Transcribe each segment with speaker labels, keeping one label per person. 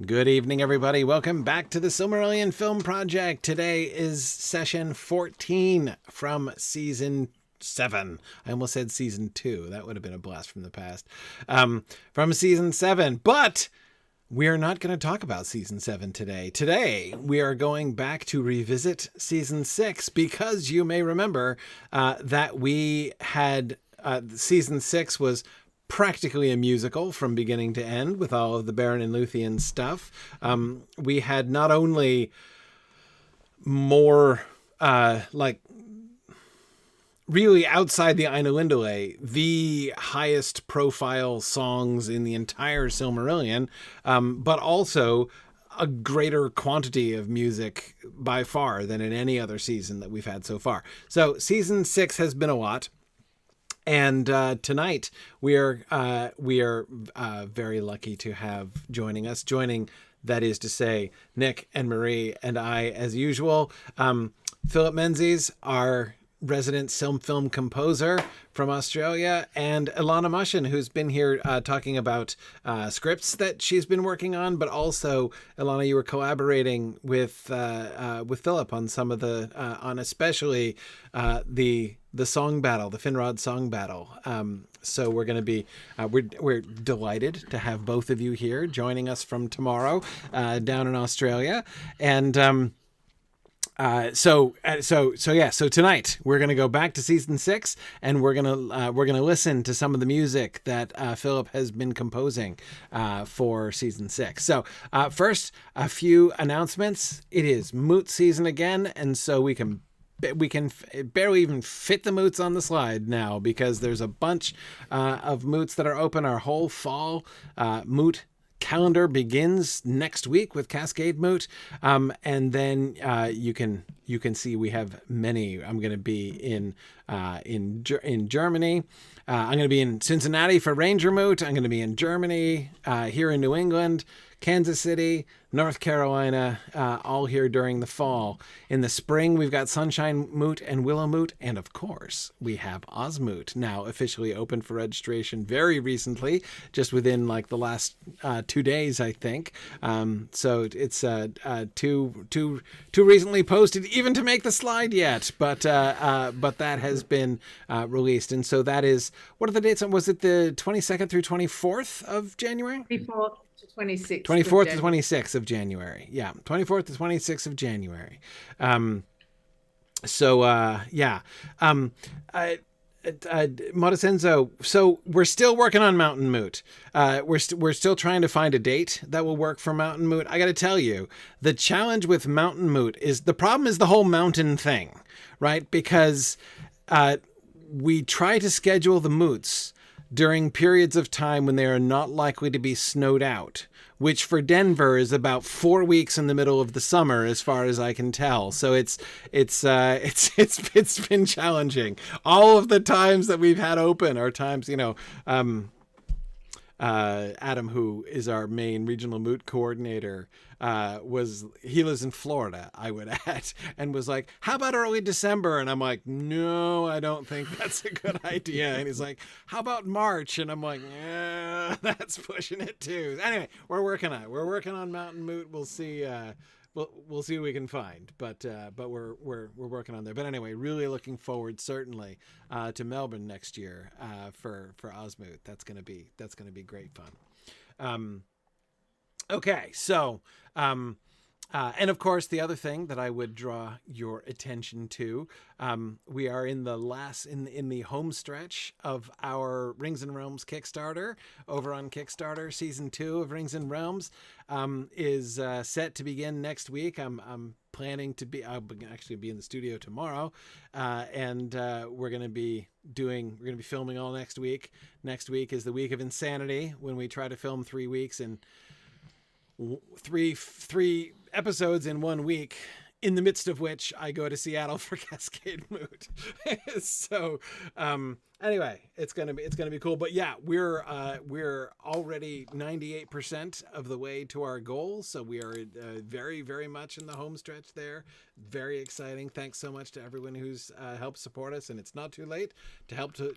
Speaker 1: Good evening, everybody. Welcome back to the Silmarillion Film Project. Today is session 14 from season 7. I almost said season 2. That would have been a blast from the past. From season 7. But we're not going to talk about season 7 today. Today, we are going back to revisit season 6 because you may remember that we had season 6 was practically a musical from beginning to end with all of the Baron and Luthien stuff. We had not only more really outside the Ainulindale, the highest profile songs in the entire Silmarillion, but also a greater quantity of music by far than in any other season that we've had so far. So season 6 has been a lot. And tonight we are very lucky to have joining, that is to say, Nick and Marie and I, as usual. Philip Menzies, our resident film composer from Australia, and Ilana Mushin, who's been here talking about scripts that she's been working on, but also, Ilana, you were collaborating with Philip on some of on especially the song battle, the Finrod song battle. So we're going to be, we're delighted to have both of you here joining us from tomorrow down in Australia. And so tonight we're going to go back to season 6 and we're going to listen to some of the music that Philip has been composing for season 6. So first, a few announcements. It is moot season again, and so we can barely even fit the moots on the slide now because there's a bunch of moots that are open. Our whole fall moot calendar begins next week with Cascade Moot, and then you can see we have many. I'm going to be in Germany. I'm going to be in Cincinnati for Ranger Moot. I'm going to be in Germany, here in New England, Kansas City, North Carolina, all here during the fall. In the spring, we've got Sunshine Moot and Willow Moot, and of course, we have Osmoot, now officially open for registration very recently, just within like the last 2 days, I think. So it's too recently posted even to make the slide yet, but that has been released, and so that is, what are the dates? Was it the 22nd through 24th of January?
Speaker 2: 24th to 26th.
Speaker 1: 24th to 26th of January. Yeah, 24th to 26th of January. Modasenzo, so we're still working on Mountain Moot. We're still trying to find a date that will work for Mountain Moot. I got to tell you, the challenge with Mountain Moot is the problem is the whole mountain thing, right? Because we try to schedule the moots during periods of time when they are not likely to be snowed out, which for Denver is about 4 weeks in the middle of the summer, as far as I can tell. So it's been challenging. All of the times that we've had open are times, Adam, who is our main regional moot coordinator, he lives in Florida, I would add, and was like, how about early December? And I'm like, no, I don't think that's a good idea. And he's like, how about March? And I'm like, yeah, that's pushing it too. Anyway, we're working on Mountain Moot. We'll see. We'll see what we can find, but we're working on there. But anyway, really looking forward certainly to Melbourne next year for Osmoot. That's gonna be great fun. Okay, so and of course the other thing that I would draw your attention to, we are in the home stretch of our Rings and Realms Kickstarter over on Kickstarter. Season 2 of Rings and Realms is set to begin next week. I'm planning to be, I'll actually be in the studio tomorrow, and we're going to be filming all next week. Next week is the week of insanity, when we try to film 3 weeks and three episodes in 1 week in the midst of which I go to Seattle for Cascade Moot. So anyway, it's gonna be cool. But yeah, we're already 98% of the way to our goal. So we are very, very much in the home stretch there. Very exciting. Thanks so much to everyone who's helped support us, and it's not too late to help to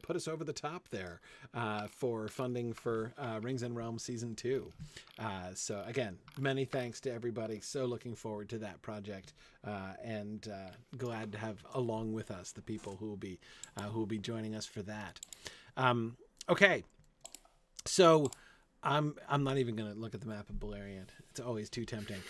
Speaker 1: put us over the top there for funding for Rings and Realms Season 2. So again, many thanks to everybody. So looking forward to that project, and glad to have along with us the people who will be joining us for that. Okay, so I'm not even going to look at the map of Beleriand. It's always too tempting.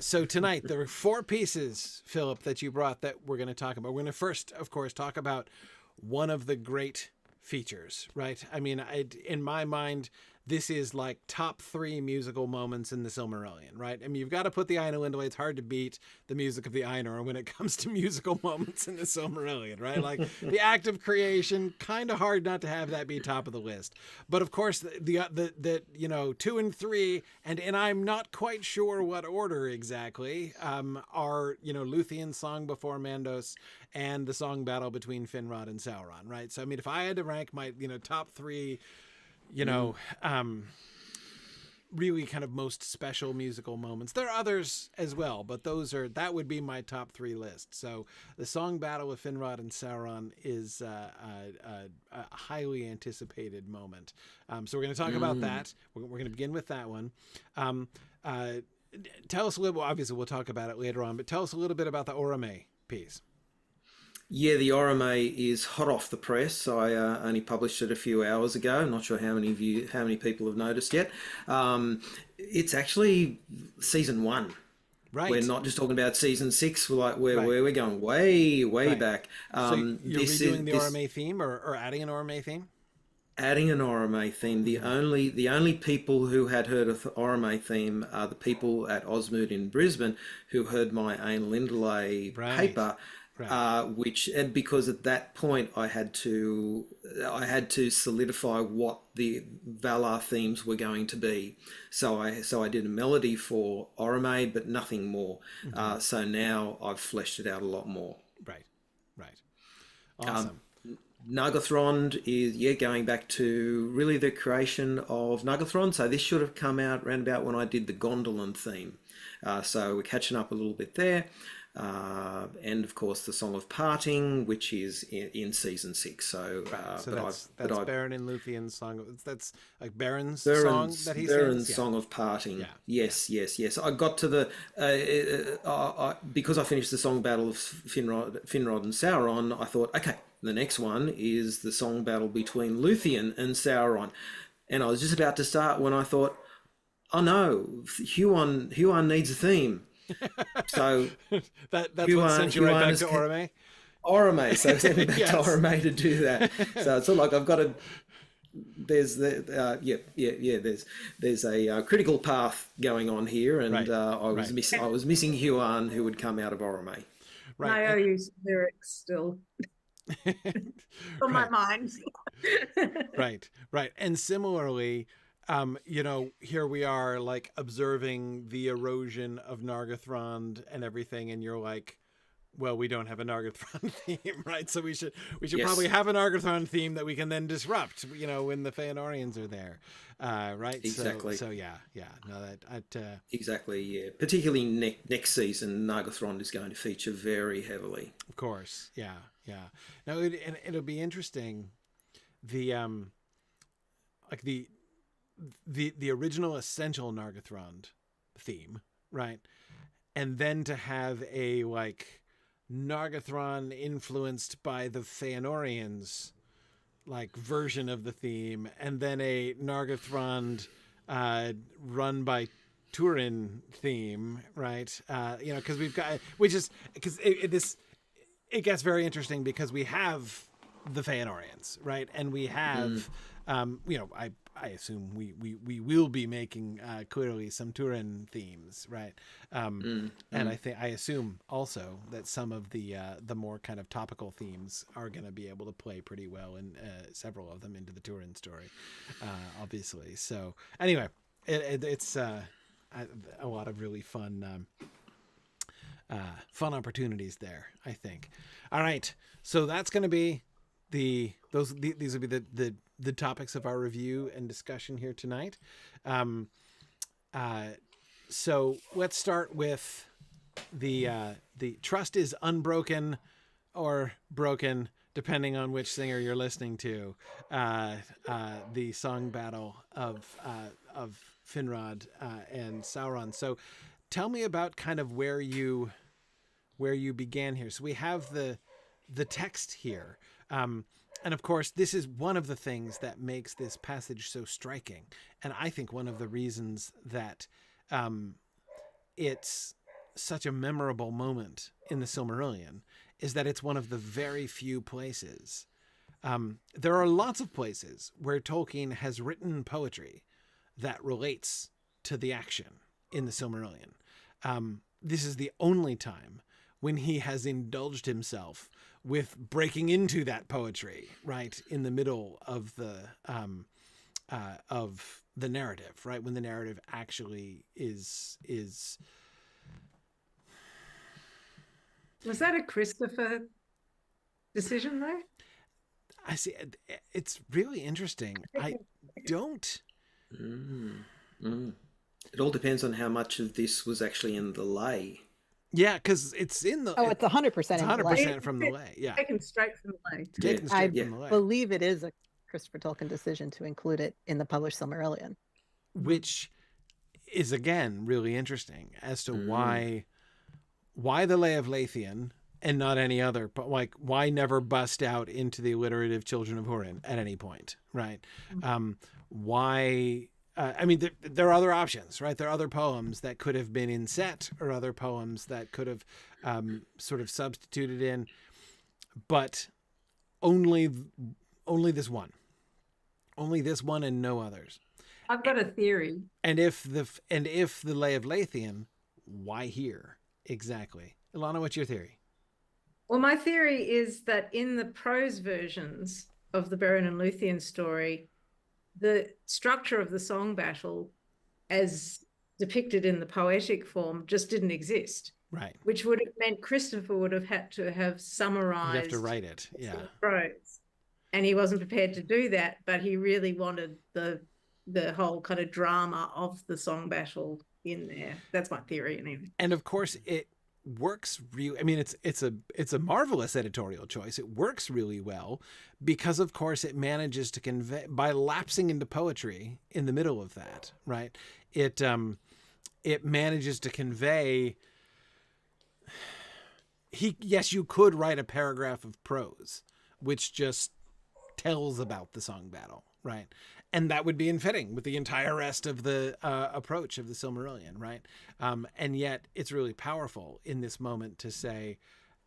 Speaker 1: So tonight there were 4 pieces, Philip, that you brought that we're going to talk about. We're going to first, of course, talk about one of the great features, right? I mean, in my mind, this is like top 3 musical moments in the Silmarillion, right? I mean, you've got to put the Ainulindalë. It's hard to beat the music of the Ainur when it comes to musical moments in the Silmarillion, right? Like the act of creation, kind of hard not to have that be top of the list. But of course, the 2 and 3, and I'm not quite sure what order exactly, are Lúthien's song before Mandos and the song battle between Finrod and Sauron, right? So I mean, if I had to rank my top 3, really kind of most special musical moments. There are others as well, but that would be my top 3 list. So the song battle of Finrod and Sauron is a highly anticipated moment. So we're going to talk about that. We're going to begin with that one. Tell us a little. Obviously, we'll talk about it later on, but tell us a little bit about the Orome piece.
Speaker 2: Yeah, the Orome is hot off the press. I only published it a few hours ago. I'm not sure how many people have noticed yet. It's actually season 1.
Speaker 1: Right.
Speaker 2: We're not just talking about season 6. We're going way back.
Speaker 1: So you're redoing the Orome theme or adding an Orome theme?
Speaker 2: Adding an Orome theme. The only people who had heard of the Orome theme are the people at Osmoot in Brisbane who heard my Ainulindalë paper. Right. And because at that point I had to solidify what the Valar themes were going to be. So I did a melody for Orome, but nothing more. Mm-hmm. So now I've fleshed it out a lot more.
Speaker 1: Right. Awesome.
Speaker 2: Nargothrond is going back to really the creation of Nargothrond. So this should have come out around about when I did the Gondolin theme. So we're catching up a little bit there. And of course the Song of Parting, which is in season 6. So,
Speaker 1: that's Beren and Lúthien's song. That's like Beren's song that he sings.
Speaker 2: Beren's Song of Parting. Yeah. Yes. I got to the because I finished the song battle of Finrod and Sauron. I thought, okay, the next one is the song battle between Lúthien and Sauron, and I was just about to start when I thought, oh no, Huan needs a theme. So
Speaker 1: that's what sent you right back to Orome?
Speaker 2: Orome, so sent me back to Orome to do that. So it's not like I've got to. There's there's a critical path going on here, and I was missing Huan, who would come out of Orome.
Speaker 3: Right. I owe you some lyrics still. On my mind.
Speaker 1: Right. And similarly, here we are like observing the erosion of Nargothrond and everything, and you're like, well, we don't have a Nargothrond theme, right? So we should probably have a Nargothrond theme that we can then disrupt, when the Feanorians are there, right?
Speaker 2: Exactly.
Speaker 1: So yeah. No,
Speaker 2: exactly, yeah. Particularly next season, Nargothrond is going to feature very heavily.
Speaker 1: Of course, yeah. Now it'll be interesting. The the original essential Nargothrond theme, right? And then to have a like Nargothrond influenced by the Feanorians like version of the theme, and then a Nargothrond run by Turin theme, right? Because we've got, which is because it gets very interesting because we have the Feanorians, right? And we have, I assume we will be making clearly some Turin themes, right? And I assume also that some of the more kind of topical themes are going to be able to play pretty well, and several of them into the Turin story, obviously. So anyway, it's a lot of really fun fun opportunities there, I think. All right, so that's going to be these will be the topics of our review and discussion here tonight. So let's start with the trust is unbroken or broken, depending on which singer you're listening to. The song battle of Finrod and Sauron. So, tell me about kind of where you began here. So we have the text here. And of course, this is one of the things that makes this passage so striking. And I think one of the reasons that it's such a memorable moment in the Silmarillion is that it's one of the very few places. There are lots of places where Tolkien has written poetry that relates to the action in the Silmarillion. This is the only time when he has indulged himself with breaking into that poetry, right, in the middle of the narrative, right, when the narrative actually is.
Speaker 3: Was that a Christopher decision, though?
Speaker 1: I see. It's really interesting. I don't.
Speaker 2: It all depends on how much of this was actually in the lay.
Speaker 1: Yeah, because it's in the.
Speaker 4: Oh, it's 100%. It's
Speaker 1: 100% from the lay. Yeah,
Speaker 3: taken straight from the lay.
Speaker 1: Taken straight from the lay.
Speaker 4: I believe it is a Christopher Tolkien decision to include it in the published Silmarillion,
Speaker 1: which is again really interesting as to why the Lay of Leithian and not any other, but like why never bust out into the alliterative Children of Húrin at any point, right? Why? I mean, there are other options, right? There are other poems that could have been in set or other poems that could have sort of substituted in, but only this one. Only this one and no others.
Speaker 3: I've got a theory.
Speaker 1: And if the Lay of Leithian, why here exactly? Ilana, what's your theory?
Speaker 3: Well, my theory is that in the prose versions of the Beren and Luthien story, the structure of the song battle, as depicted in the poetic form, just didn't exist.
Speaker 1: Right.
Speaker 3: Which would have meant Christopher would have had to have summarized.
Speaker 1: You have to write it. Yeah.
Speaker 3: Prose. And he wasn't prepared to do that, but he really wanted the whole kind of drama of the song battle in there. That's my theory, anyway.
Speaker 1: And of course, it works really. I mean, it's a marvelous editorial choice. It works really well because, of course, it manages to convey by lapsing into poetry in the middle of that. Right. It manages to convey. Yes, you could write a paragraph of prose, which just tells about the song battle, right? And that would be in fitting with the entire rest of the approach of the Silmarillion, right? And yet it's really powerful in this moment to say,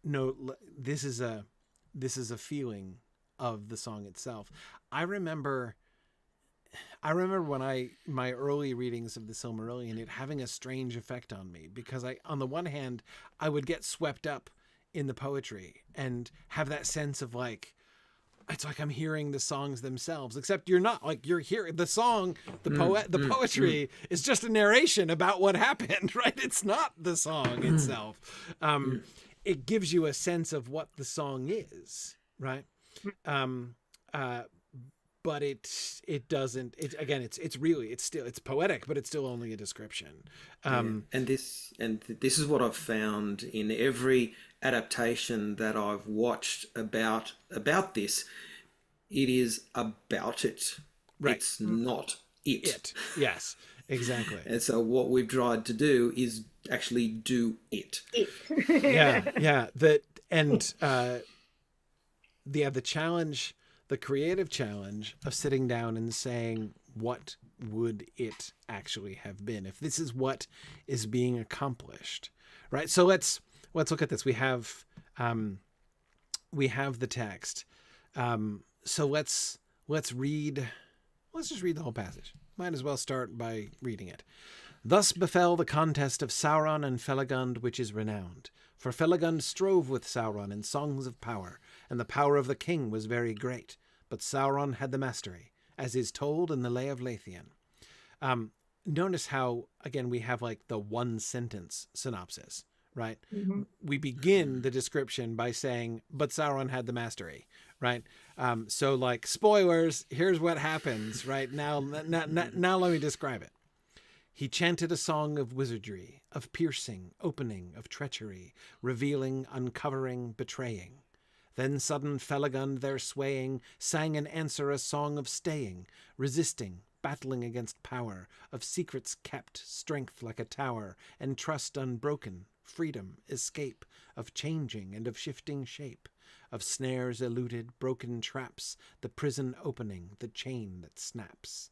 Speaker 1: no, this is a feeling of the song itself. I remember when my early readings of the Silmarillion, it having a strange effect on me because on the one hand, I would get swept up in the poetry and have that sense of like, it's like I'm hearing the songs themselves, except you're not. Like you're hearing the song, the poetry is just a narration about what happened, right? It's not the song itself. It gives you a sense of what the song is, right? But it doesn't. It's poetic, but it's still only a description.
Speaker 2: And this is what I've found in every adaptation that I've watched about this. It is about it. Right. It's not it.
Speaker 1: Yes, exactly.
Speaker 2: And so what we've tried to do is actually do it.
Speaker 1: Yeah. The challenge, the creative challenge of sitting down and saying, what would it actually have been if this is what is being accomplished, right? So let's look at this. We have the text. So let's just read the whole passage. Might as well start by reading it. Thus befell the contest of Sauron and Felagund, which is renowned. For Felagund strove with Sauron in songs of power, and the power of the king was very great. But Sauron had the mastery, as is told in the Lay of Leithian. Notice how, again, we have like the one sentence synopsis, right?
Speaker 3: Mhm.
Speaker 1: We begin the description by saying, but Sauron had the mastery, right? So like, spoilers, here's what happens, right? Now let me describe it. He chanted a song of wizardry, of piercing, opening, of treachery, revealing, uncovering, betraying. Then sudden Felagund their swaying sang in answer a song of staying, resisting, battling against power, of secrets kept, strength like a tower, and trust unbroken, freedom, escape, of changing and of shifting shape, of snares eluded, broken traps, the prison opening, the chain that snaps.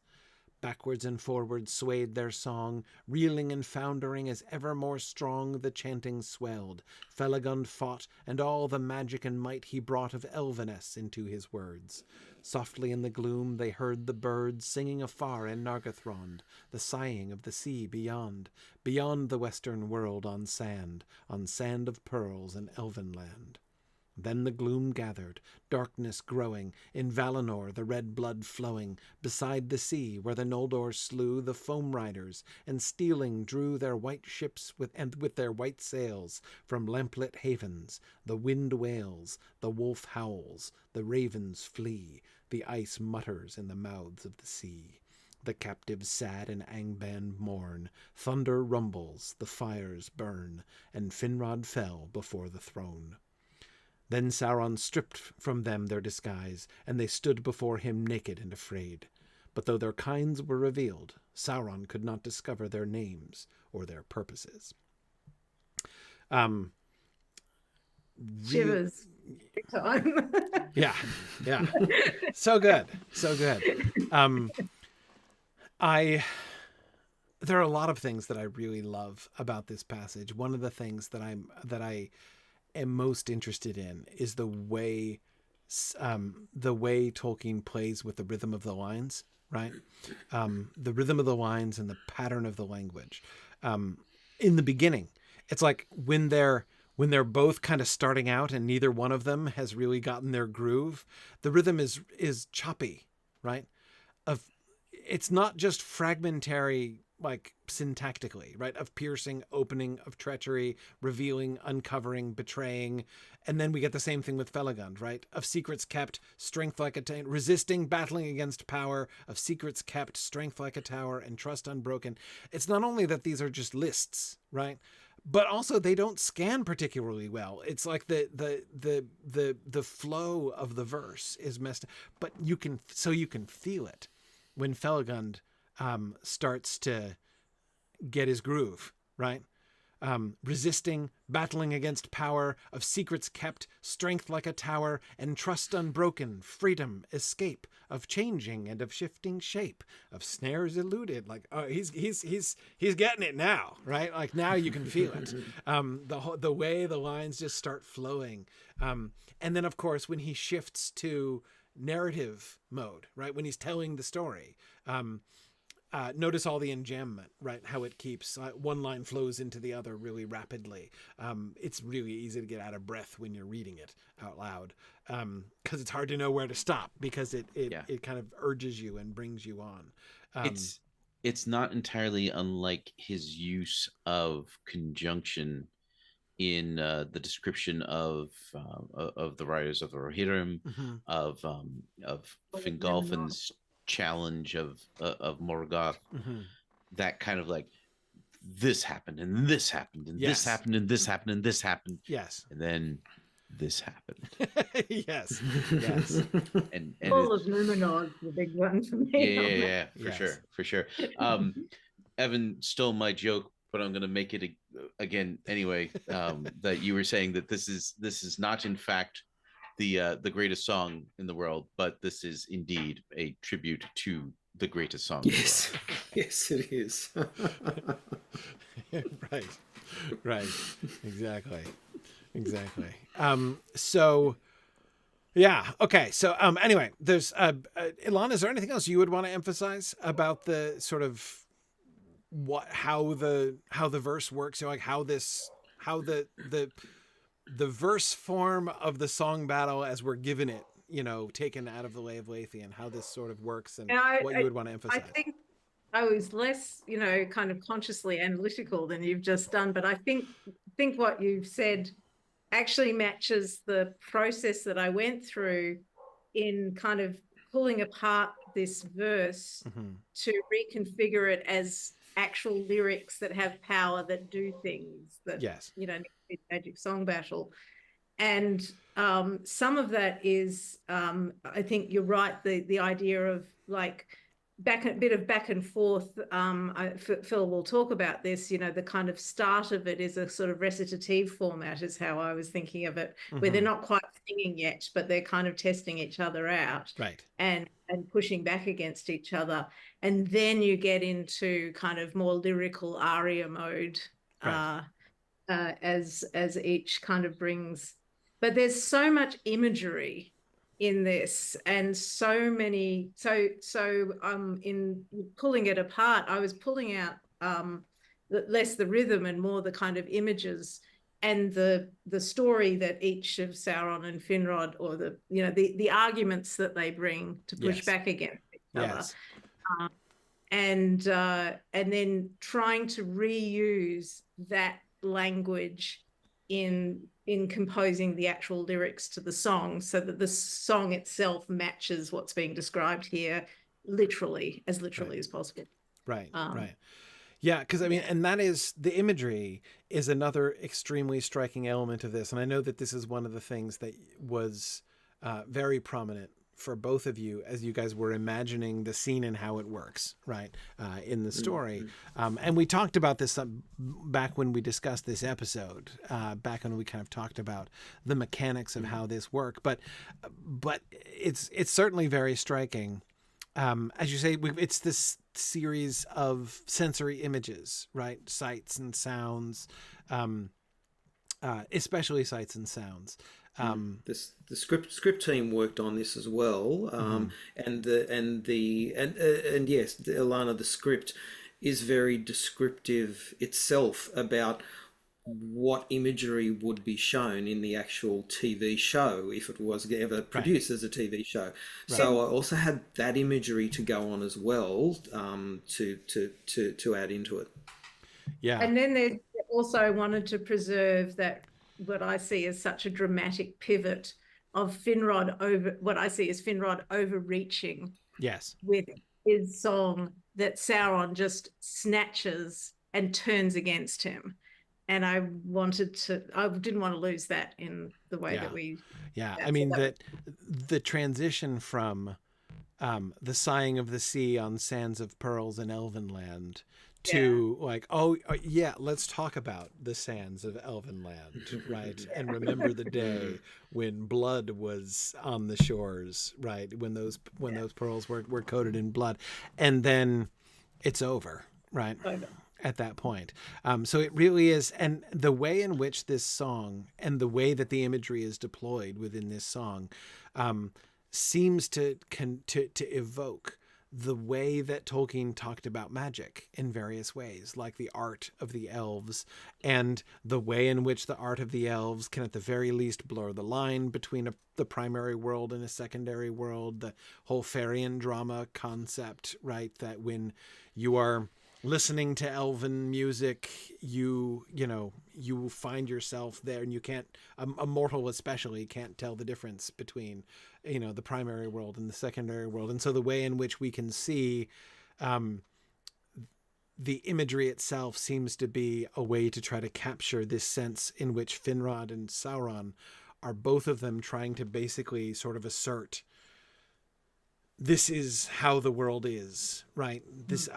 Speaker 1: Backwards and forwards swayed their song, reeling and foundering as ever more strong the chanting swelled. Felagund fought, and all the magic and might he brought of Elveness into his words. Softly in the gloom they heard the birds singing afar in Nargothrond, the sighing of the sea beyond, beyond the western world on sand of pearls and elven land. Then the gloom gathered, darkness growing, in Valinor the red blood flowing, beside the sea where the Noldor slew the foam riders, and stealing drew their white ships with their white sails from lamplit havens. The wind wails, the wolf howls, the ravens flee, the ice mutters in the mouths of the sea. The captives sad and Angband mourn, thunder rumbles, the fires burn, and Finrod fell before the throne. Then Sauron stripped from them their disguise, and they stood before him naked and afraid. But though their kinds were revealed, Sauron could not discover their names or their purposes.
Speaker 3: Shivers. Big time.
Speaker 1: Yeah. So good. There are a lot of things that I really love about this passage. One of the things that I am most interested in is the way Tolkien plays with the rhythm of the lines, right? The rhythm of the lines and the pattern of the language. In the beginning, it's like when they're both kind of starting out and neither one of them has really gotten their groove, the rhythm is choppy, right? It's not just fragmentary, like syntactically, right? Of piercing, opening, of treachery, revealing, uncovering, betraying. And then we get the same thing with Felagund, right? Of secrets kept, strength like a tower, resisting, battling against power, of secrets kept, strength like a tower, and trust unbroken. It's not only that these are just lists, right? But also they don't scan particularly well. It's like the flow of the verse is messed up, but you can feel it when Felagund starts to get his groove, right? Resisting, battling against power, of secrets kept, strength like a tower, and trust unbroken, freedom, escape, of changing and of shifting shape, of snares eluded. Like, oh, he's getting it now, right? Like now you can feel it. The way the lines just start flowing, and then of course when he shifts to narrative mode, right? When he's telling the story. Notice all the enjambment, right? How it keeps one line flows into the other really rapidly. It's really easy to get out of breath when you're reading it out loud because it's hard to know where to stop because it kind of urges you and brings you on.
Speaker 5: It's not entirely unlike his use of conjunction in the description of the riders of the Rohirrim, of Fingolfin's challenge of Morgoth, that kind of like this happened and this happened and this happened and this happened and this happened, and then this happened.
Speaker 1: yes
Speaker 5: and
Speaker 3: all of Numenor's the big one for me.
Speaker 5: For sure. Evan stole my joke, but I'm going to make it again anyway. That you were saying that this is not in fact the greatest song in the world, but this is indeed a tribute to the greatest song.
Speaker 2: Yes, yes, it is.
Speaker 1: right, exactly. So, yeah, okay. So, anyway, there's Ilana. Is there anything else you would want to emphasize about the sort of how the verse works? You know, like how the verse form of the song battle as we're given it, you know, taken out of the Lay of Leithian, how this sort of works and what you would want to emphasize.
Speaker 3: I think I was less, kind of consciously analytical than you've just done, but I think think what you've said actually matches the process that I went through in kind of pulling apart this verse to reconfigure it as actual lyrics that have power, that do things, that, you know, magic song battle. And some of that is, I think you're right, the idea of like a bit of back and forth. Phil will talk about this, you know, the kind of start of it is a sort of recitative format is how I was thinking of it, where they're not quite singing yet, but they're kind of testing each other out, and pushing back against each other. And then you get into kind of more lyrical aria mode, as each kind of brings. But there's so much imagery in this, and so many. So in pulling it apart, I was pulling out less the rhythm and more the kind of images and the story that each of Sauron and Finrod, or the arguments that they bring to push back against each other. And then trying to reuse that language in composing the actual lyrics to the song, so that the song itself matches what's being described here literally as possible.
Speaker 1: Right. Yeah, because I mean, and that is, the imagery is another extremely striking element of this. And I know that this is one of the things that was very prominent for both of you as you guys were imagining the scene and how it works, right, in the story. And we talked about this back when we discussed this episode, back when we kind of talked about the mechanics of how this work. But it's certainly very striking. As you say, it's this series of sensory images, right? Sights and sounds, especially sights and sounds.
Speaker 2: The script team worked on this as well, and yes, Alana, the script is very descriptive itself about what imagery would be shown in the actual TV show if it was ever produced as a TV show. So I also had that imagery to go on as well, to add into it.
Speaker 3: Yeah, and then they also wanted to preserve that, what I see as such a dramatic pivot of Finrod overreaching with his song that Sauron just snatches and turns against him. And I didn't want to lose that in the way that we.
Speaker 1: Yeah, I mean, that the transition from the sighing of the sea on sands of pearls in Elvenland to like, let's talk about the sands of Elvenland, right? And remember the day when blood was on the shores, right? When those pearls were coated in blood, and then it's over, right? At that point. So it really is. And the way in which this song and the way that the imagery is deployed within this song seems to evoke the way that Tolkien talked about magic in various ways, like the art of the elves, and the way in which the art of the elves can at the very least blur the line between the primary world and a secondary world, the whole Farian drama concept, right? That when you are listening to elven music, you find yourself there, and you can't, a mortal especially can't tell the difference between, the primary world and the secondary world. And so the way in which we can see the imagery itself seems to be a way to try to capture this sense in which Finrod and Sauron are both of them trying to basically sort of assert, this is how the world is, right? This,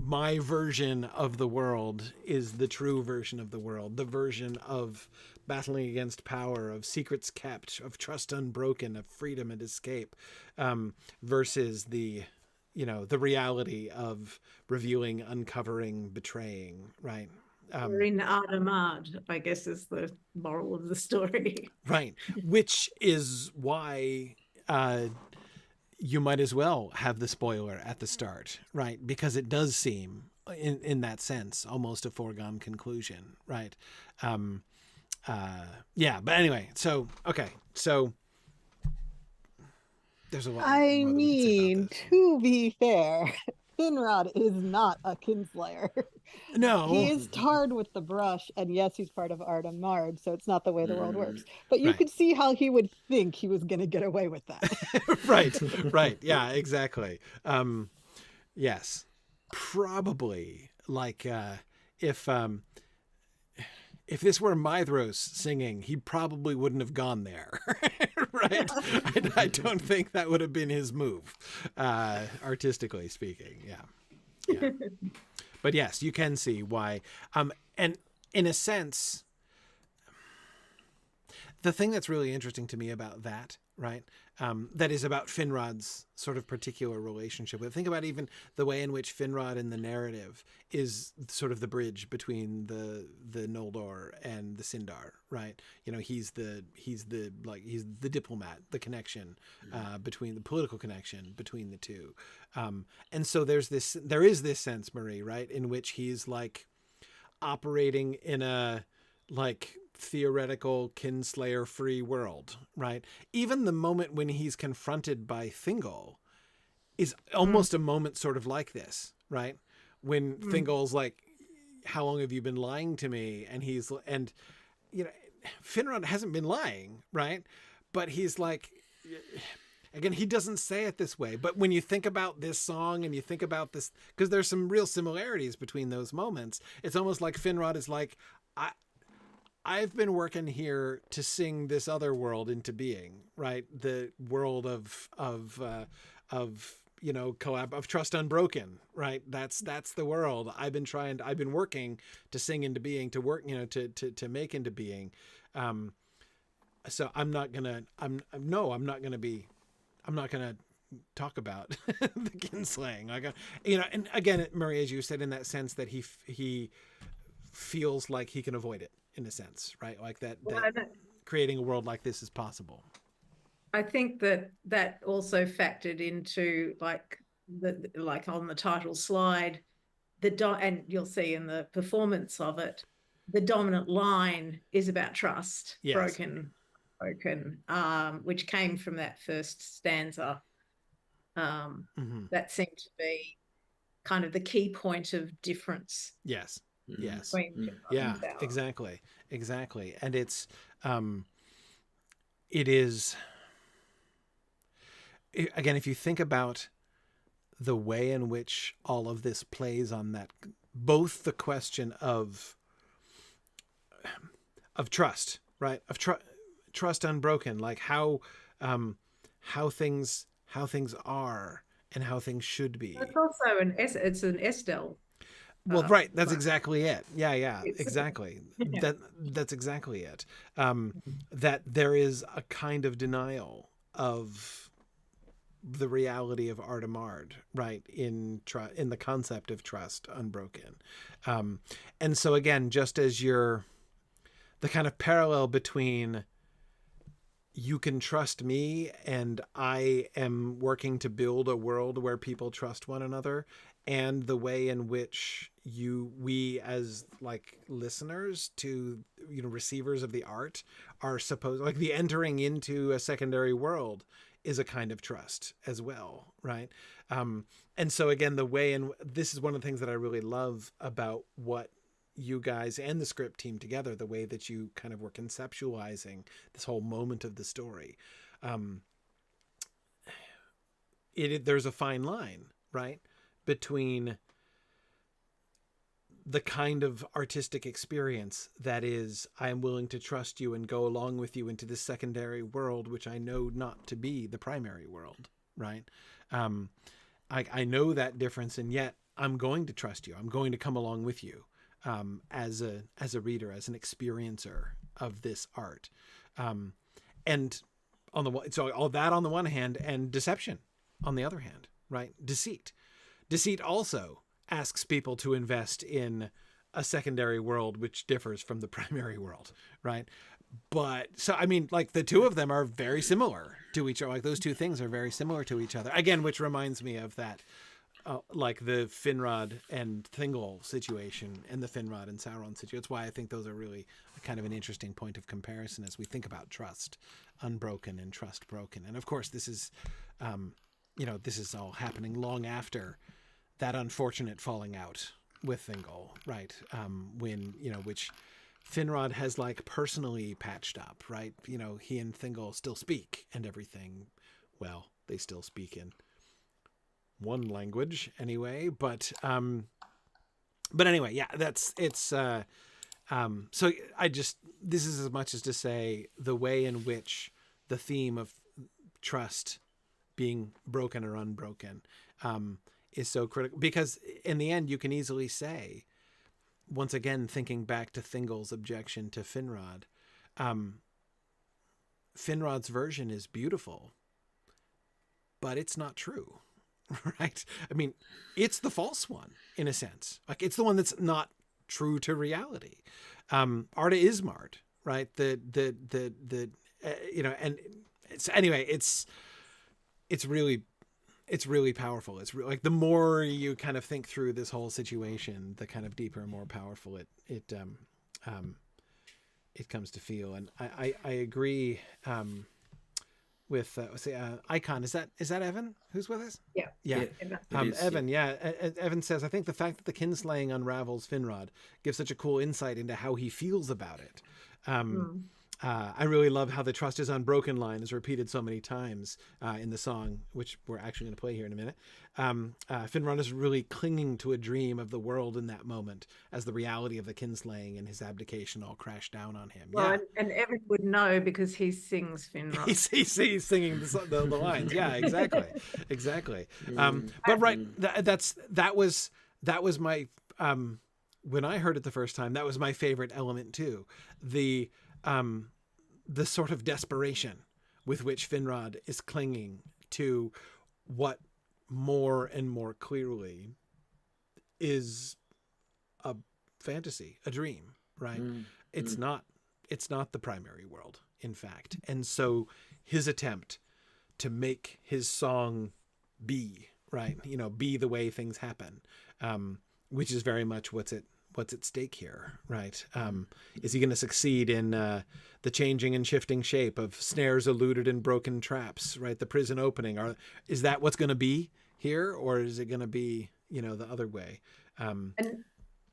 Speaker 1: my version of the world is the true version of the world, the version of battling against power, of secrets kept, of trust unbroken, of freedom and escape, versus the reality of revealing, uncovering, betraying, right?
Speaker 3: We're in Ardamard, I guess, is the moral of the story.
Speaker 1: Right. Which is why you might as well have the spoiler at the start, right? Because it does seem, in that sense, almost a foregone conclusion, right? But anyway, so there's a lot.
Speaker 4: I mean, to be fair, Finrod is not a kinslayer.
Speaker 1: No.
Speaker 4: He is tarred with the brush, and yes, he's part of Ardamard, so it's not the way the world works. But you could see how he would think he was going to get away with that.
Speaker 1: Right. Yeah, exactly. Yes. Probably, like, if this were Maedhros singing, he probably wouldn't have gone there, right? I don't think that would have been his move, artistically speaking. Yeah. But yes, you can see why. And in a sense, the thing that's really interesting to me about that, right, that is about Finrod's sort of particular relationship. But think about even the way in which Finrod in the narrative is sort of the bridge between the Noldor and the Sindar, right? You know, he's the diplomat, the connection between the political connection between the two. And so there is this sense, Marie, right, in which he's like operating in a like theoretical kinslayer free world, right? Even the moment when he's confronted by Thingol is almost a moment sort of like this, right? When Thingol's like, how long have you been lying to me? And you know, Finrod hasn't been lying, right? But he's like, again, he doesn't say it this way, but when you think about this song and you think about this, because there's some real similarities between those moments, it's almost like Finrod is like, I've been working here to sing this other world into being, right? The world of you know, of Trust Unbroken, right? That's the world I've been working to sing into being, to work, you know, to make into being. So I'm not gonna talk about the kinslaying. Like, you know, and again, Murray, as you said, in that sense that he feels like he can avoid it, in a sense, right? Like that creating a world like this is possible.
Speaker 3: I think that also factored into like on the title slide, and you'll see in the performance of it, the dominant line is about trust. Yes. broken, which came from that first stanza. That seemed to be kind of the key point of difference.
Speaker 1: Yes. Yes. Yeah, exactly. And it is, again, if you think about the way in which all of this plays on that, both the question of trust, right? Of trust unbroken, like how things are and how things should be.
Speaker 3: It's also it's an Estelle.
Speaker 1: Well, right. That's exactly it. Yeah, exactly. Yeah. That's exactly it. That there is a kind of denial of the reality of Ardamard, right? In the concept of trust unbroken. And so again, just as the kind of parallel between you can trust me and I am working to build a world where people trust one another, and the way in which we as like listeners to, you know, receivers of the art are supposed, like the entering into a secondary world is a kind of trust as well, right? And so again, the way this is one of the things that I really love about what you guys and the script team together, the way that you kind of were conceptualizing this whole moment of the story. There's a fine line, right, between the kind of artistic experience that is, I am willing to trust you and go along with you into this secondary world, which I know not to be the primary world, right? I know that difference, and yet I'm going to trust you. I'm going to come along with you as a reader, as an experiencer of this art. And so all that on the one hand, and deception on the other hand, right? Deceit also asks people to invest in a secondary world which differs from the primary world, right? But so, I mean, like the two of them are very similar to each other. Like those two things are very similar to each other. Again, which reminds me of that, like the Finrod and Thingol situation and the Finrod and Sauron situation. That's why I think those are really kind of an interesting point of comparison as we think about trust unbroken and trust broken. And of course, this is, this is all happening long after that unfortunate falling out with Thingol, right? When, which Finrod has like personally patched up, right? He and Thingol still speak and everything. Well, they still speak in one language anyway, but anyway, yeah, so this is as much as to say the way in which the theme of trust being broken or unbroken is so critical, because in the end you can easily say, once again, thinking back to Thingol's objection to Finrod, Finrod's version is beautiful, but it's not true, right? I mean, it's the false one in a sense. Like, it's the one that's not true to reality. Arda Ismard, right? And anyway, it's really powerful. It's really, like, the more you kind of think through this whole situation, the kind of deeper and more powerful it comes to feel. And I agree with Icon. Is that Evan who's with us?
Speaker 3: Yeah.
Speaker 1: Evan. Yeah. Evan says, I think the fact that the kinslaying unravels Finrod gives such a cool insight into how he feels about it. I really love how the trust is unbroken line is repeated so many times in the song, which we're actually going to play here in a minute. Finrod is really clinging to a dream of the world in that moment as the reality of the kinslaying and his abdication all crash down on him.
Speaker 3: Well, and Evan would know because he sings Finrod.
Speaker 1: He's singing the lines. Yeah, exactly. But right, that was my when I heard it the first time, that was my favorite element too. The sort of desperation with which Finrod is clinging to what more and more clearly is a fantasy, a dream, right? It's not the primary world, in fact. And so his attempt to make his song be, right, be the way things happen, which is very much what's at stake here, right? Is he going to succeed in the changing and shifting shape of snares eluded and broken traps, right? The prison opening, is that what's going to be here, or is it going to be, the other way?
Speaker 3: And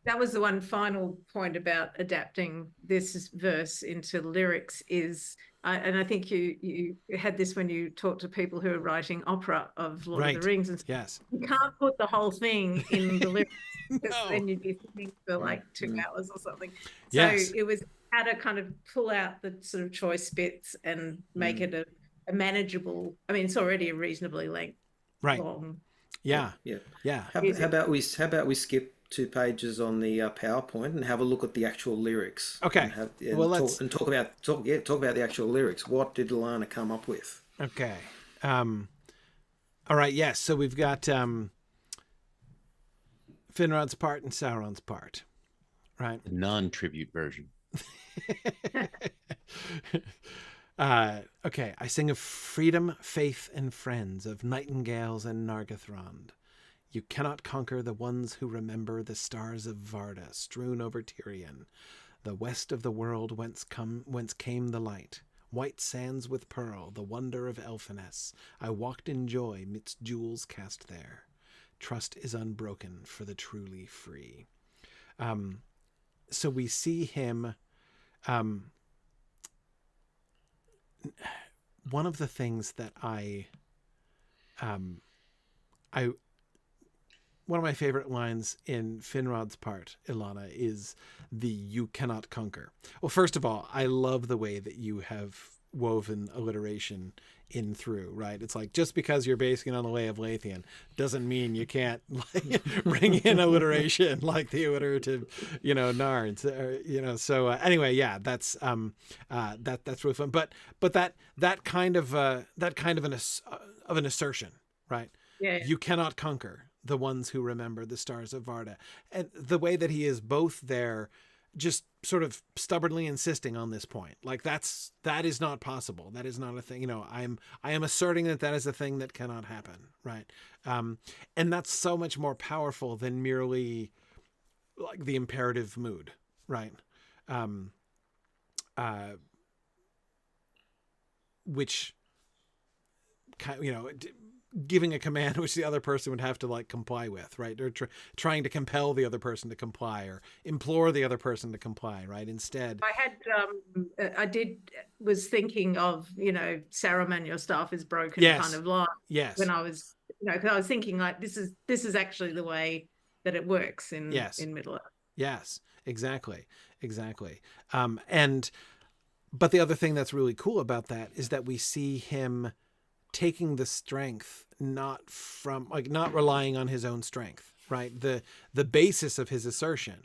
Speaker 3: that was the one final point about adapting this verse into lyrics is, and I think you had this when you talked to people who are writing opera of Lord of the Rings, and
Speaker 1: yes,
Speaker 3: you can't put the whole thing in the lyrics.
Speaker 1: No.
Speaker 3: Then you'd be singing for like 2 hours or something. So
Speaker 1: Yes.
Speaker 3: it was how to kind of pull out the sort of choice bits and make it a manageable. I mean, it's already a reasonably long.
Speaker 1: Yeah.
Speaker 2: How about we skip 2 pages on the PowerPoint and have a look at the actual lyrics?
Speaker 1: Okay.
Speaker 2: Talk about the actual lyrics. What did Alana come up with?
Speaker 1: Okay. All right. Yes. So we've got Finrod's part and Sauron's part, right?
Speaker 5: The non-tribute version.
Speaker 1: Okay. I sing of freedom, faith, and friends, of nightingales and Nargothrond. You cannot conquer the ones who remember the stars of Varda strewn over Tirion, the west of the world whence came the light. White sands with pearl, the wonder of Elfiness. I walked in joy midst jewels cast there. Trust is unbroken for the truly free. So we see him. One of the things that one of my favorite lines in Finrod's part, Ilana, is the "you cannot conquer." Well, first of all, I love the way that you have woven alliteration in through, right? It's like, just because you're basing it on the Way of Lathian doesn't mean you can't bring in alliteration like the alliterative, Nards, so anyway, yeah, that's really fun. But that kind of an assertion, right?
Speaker 3: Yeah.
Speaker 1: You cannot conquer the ones who remember the stars of Varda. And the way that he is both there, just sort of stubbornly insisting on this point, like that is not possible. That is not a thing. I am asserting that is a thing that cannot happen. Right. And that's so much more powerful than merely like the imperative mood. Right. Which, giving a command which the other person would have to like comply with, right? Or trying to compel the other person to comply or implore the other person to comply, right? Instead,
Speaker 3: was thinking of, Saruman, your staff is broken,
Speaker 1: yes,
Speaker 3: kind of line.
Speaker 1: Yes.
Speaker 3: When I was, because I was thinking like this is actually the way that it works in Middle Earth.
Speaker 1: Yes, exactly. But the other thing that's really cool about that is that we see him taking the strength not relying on his own strength, right? The basis of his assertion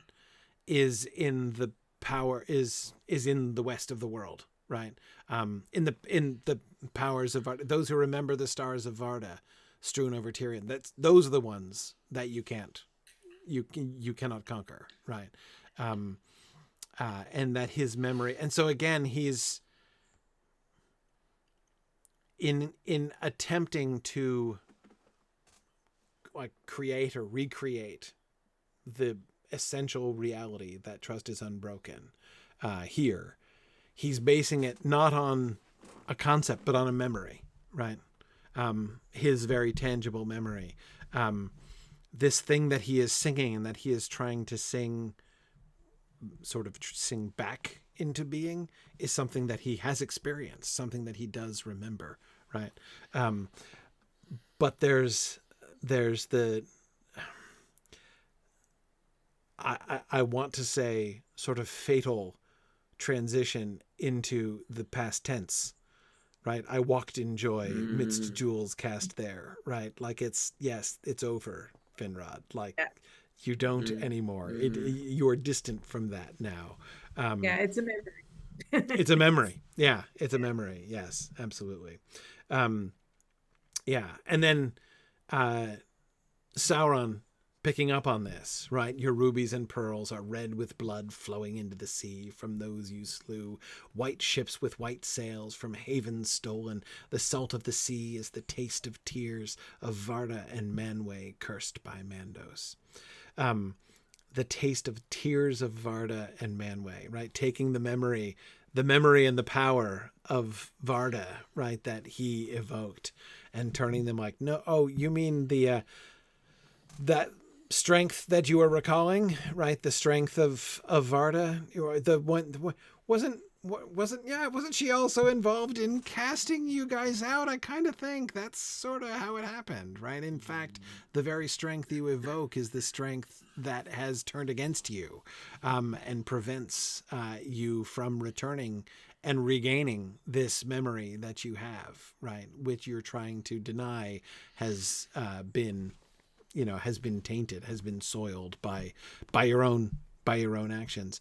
Speaker 1: is in the power is in the west of the world, right? In the powers of Varda, those who remember the stars of Varda strewn over Tyrion. Those are the ones that you cannot conquer, right? And that his memory, and so again, he's in attempting to like create or recreate the essential reality that trust is unbroken. Here, he's basing it not on a concept but on a memory, right? His very tangible memory. This thing that he is singing and that he is trying to sing back into being is something that he has experienced, something that he does remember, right? But there's the I want to say sort of fatal transition into the past tense, right? I walked in joy midst jewels cast there, right? Like it's over, Finrod. Like you don't anymore. You are distant from that now.
Speaker 3: It's a memory.
Speaker 1: It's a memory. Yeah, it's a memory. Yes, absolutely. And then Sauron picking up on this, right? Your rubies and pearls are red with blood flowing into the sea from those you slew. White ships with white sails from havens stolen. The salt of the sea is the taste of tears of Varda and Manwë cursed by Mandos. The taste of tears of Varda and Manwë, right? Taking the memory and the power of Varda, right? That he evoked and turning them like, no, oh, you mean that strength that you are recalling, right? The strength of Varda, the one wasn't she also involved in casting you guys out? I kind of think that's sort of how it happened, right? In fact, the very strength you evoke is the strength that has turned against you, and prevents you from returning and regaining this memory that you have, right? Which you're trying to deny has been tainted, has been soiled by your own actions.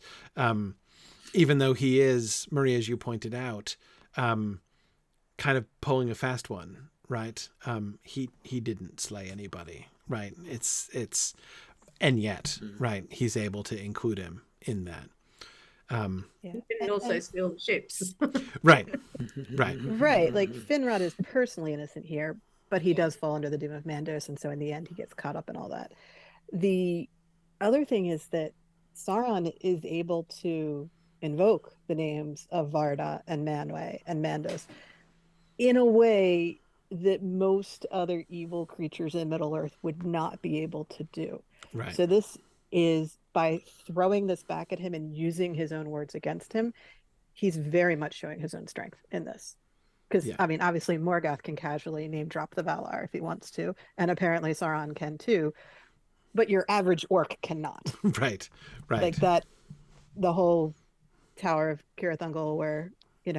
Speaker 1: Even though he is, Marie, as you pointed out, kind of pulling a fast one, right? He didn't slay anybody, right? And yet, right, he's able to include him in that.
Speaker 3: He didn't also steal ships.
Speaker 1: Right.
Speaker 4: Like Finrod is personally innocent here, but he does fall under the doom of Mandos, and so in the end he gets caught up in all that. The other thing is that Sauron is able to invoke the names of Varda and Manwë and Mandos in a way that most other evil creatures in Middle-earth would not be able to do.
Speaker 1: Right.
Speaker 4: So this is, by throwing this back at him and using his own words against him, he's very much showing his own strength in this. Because, I mean, obviously Morgoth can casually name drop the Valar if he wants to, and apparently Sauron can too, but your average orc cannot.
Speaker 1: Right.
Speaker 4: Like that, the whole Tower of Cirith Ungol where,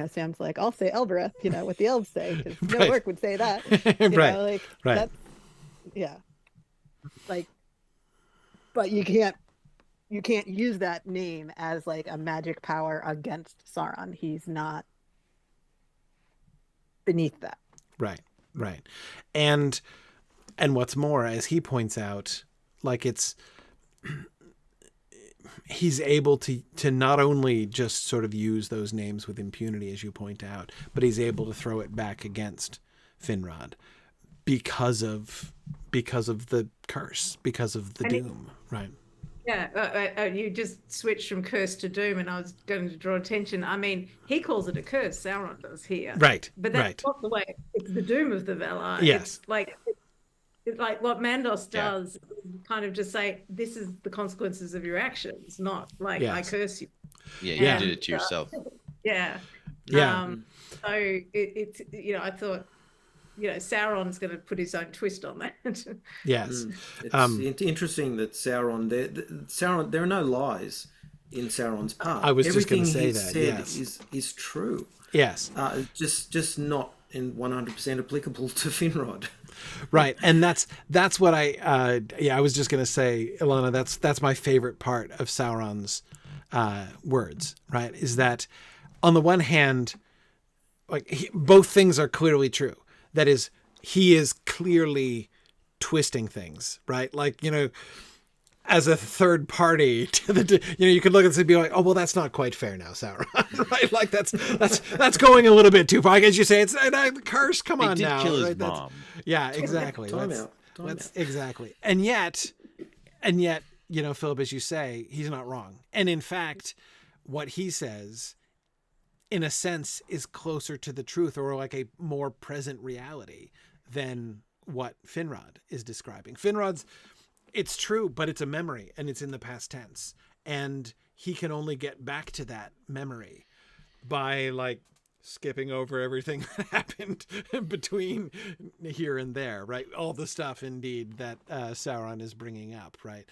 Speaker 4: Sam's like, I'll say Elbereth, what the elves say, because no orc would say that.
Speaker 1: Right.
Speaker 4: That's, like, but you can't use that name as like a magic power against Sauron. He's not beneath that. Right.
Speaker 1: And what's more, as he points out, like he's able to not only just sort of use those names with impunity, as you point out, but he's able to throw it back against Finrod because of the curse, because of the doom, right?
Speaker 3: Yeah, you just switched from curse to doom, and I was going to draw attention. I mean, he calls it a curse, Sauron does here.
Speaker 1: Right.
Speaker 3: But that's not the way. It's the doom of the Valar.
Speaker 1: Yes.
Speaker 3: It's like what Mandos does, kind of just say, this is the consequences of your actions, not like I curse you.
Speaker 5: Yeah, you did it to yourself.
Speaker 3: Yeah. So it's I thought, Sauron's going to put his own twist on that.
Speaker 1: Yes.
Speaker 2: It's interesting that Sauron, there are no lies in Sauron's part.
Speaker 1: I was
Speaker 2: Everything
Speaker 1: just going to say that.
Speaker 2: is true.
Speaker 1: Yes.
Speaker 2: Just not in 100% applicable to Finrod.
Speaker 1: Right. And that's what I was just going to say, Ilana, that's my favorite part of Sauron's words, right? Is that on the one hand, like both things are clearly true. That is, he is clearly twisting things, right? Like, as a third party to the, you could look at this and be like, oh, well, that's not quite fair now, Sauron, right? Like that's going a little bit too far. I guess you say it's the curse. Come on now.
Speaker 5: Kill his
Speaker 1: right?
Speaker 5: mom.
Speaker 1: Yeah, exactly.
Speaker 2: Time out.
Speaker 1: Exactly. And yet, Philip, as you say, he's not wrong. And in fact, what he says, in a sense, is closer to the truth, or like a more present reality than what Finrod is describing. Finrod's, it's true, but it's a memory, and it's in the past tense. And he can only get back to that memory by like skipping over everything that happened between here and there, right? All the stuff, indeed, that Sauron is bringing up, right?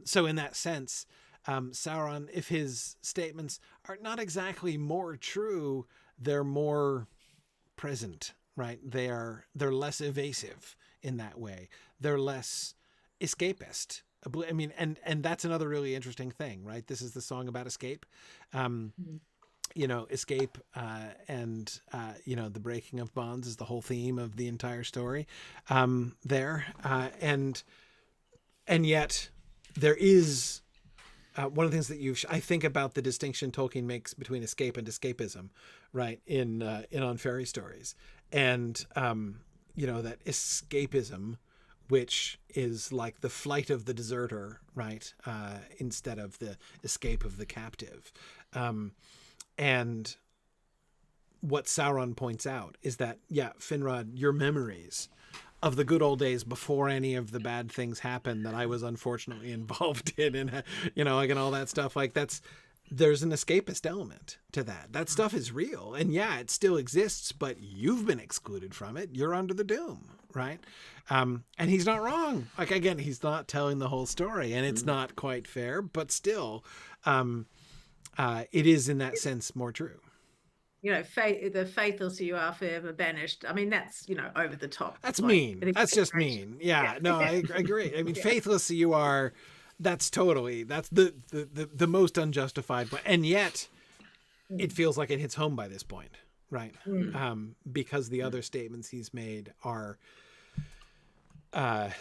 Speaker 1: So in that sense, Sauron, if his statements are not exactly more true, they're more present, right? They're less evasive in that way. They're less escapist. I mean, and that's another really interesting thing, right? This is the song about escape. Escape and the breaking of bonds is the whole theme of the entire story there. And yet there is one of the things that I think about the distinction Tolkien makes between escape and escapism, right? In On Fairy Stories. And, that escapism, which is like the flight of the deserter, right? Instead of the escape of the captive. And what Sauron points out is that, Finrod, your memories of the good old days before any of the bad things happened that I was unfortunately involved in, and, and all that stuff, like there's an escapist element to that. That stuff is real. And it still exists, but you've been excluded from it. You're under the doom, right? And he's not wrong. Like, again, he's not telling the whole story, and it's not quite fair, but still, it is in that sense more true.
Speaker 3: The faithless you are forever banished. I mean, that's, over the top.
Speaker 1: That's mean. That's just mean. Yeah, no, I agree. I mean, faithless you are, that's the most unjustified. And yet it feels like it hits home by this point, right? Because the other statements he's made are, are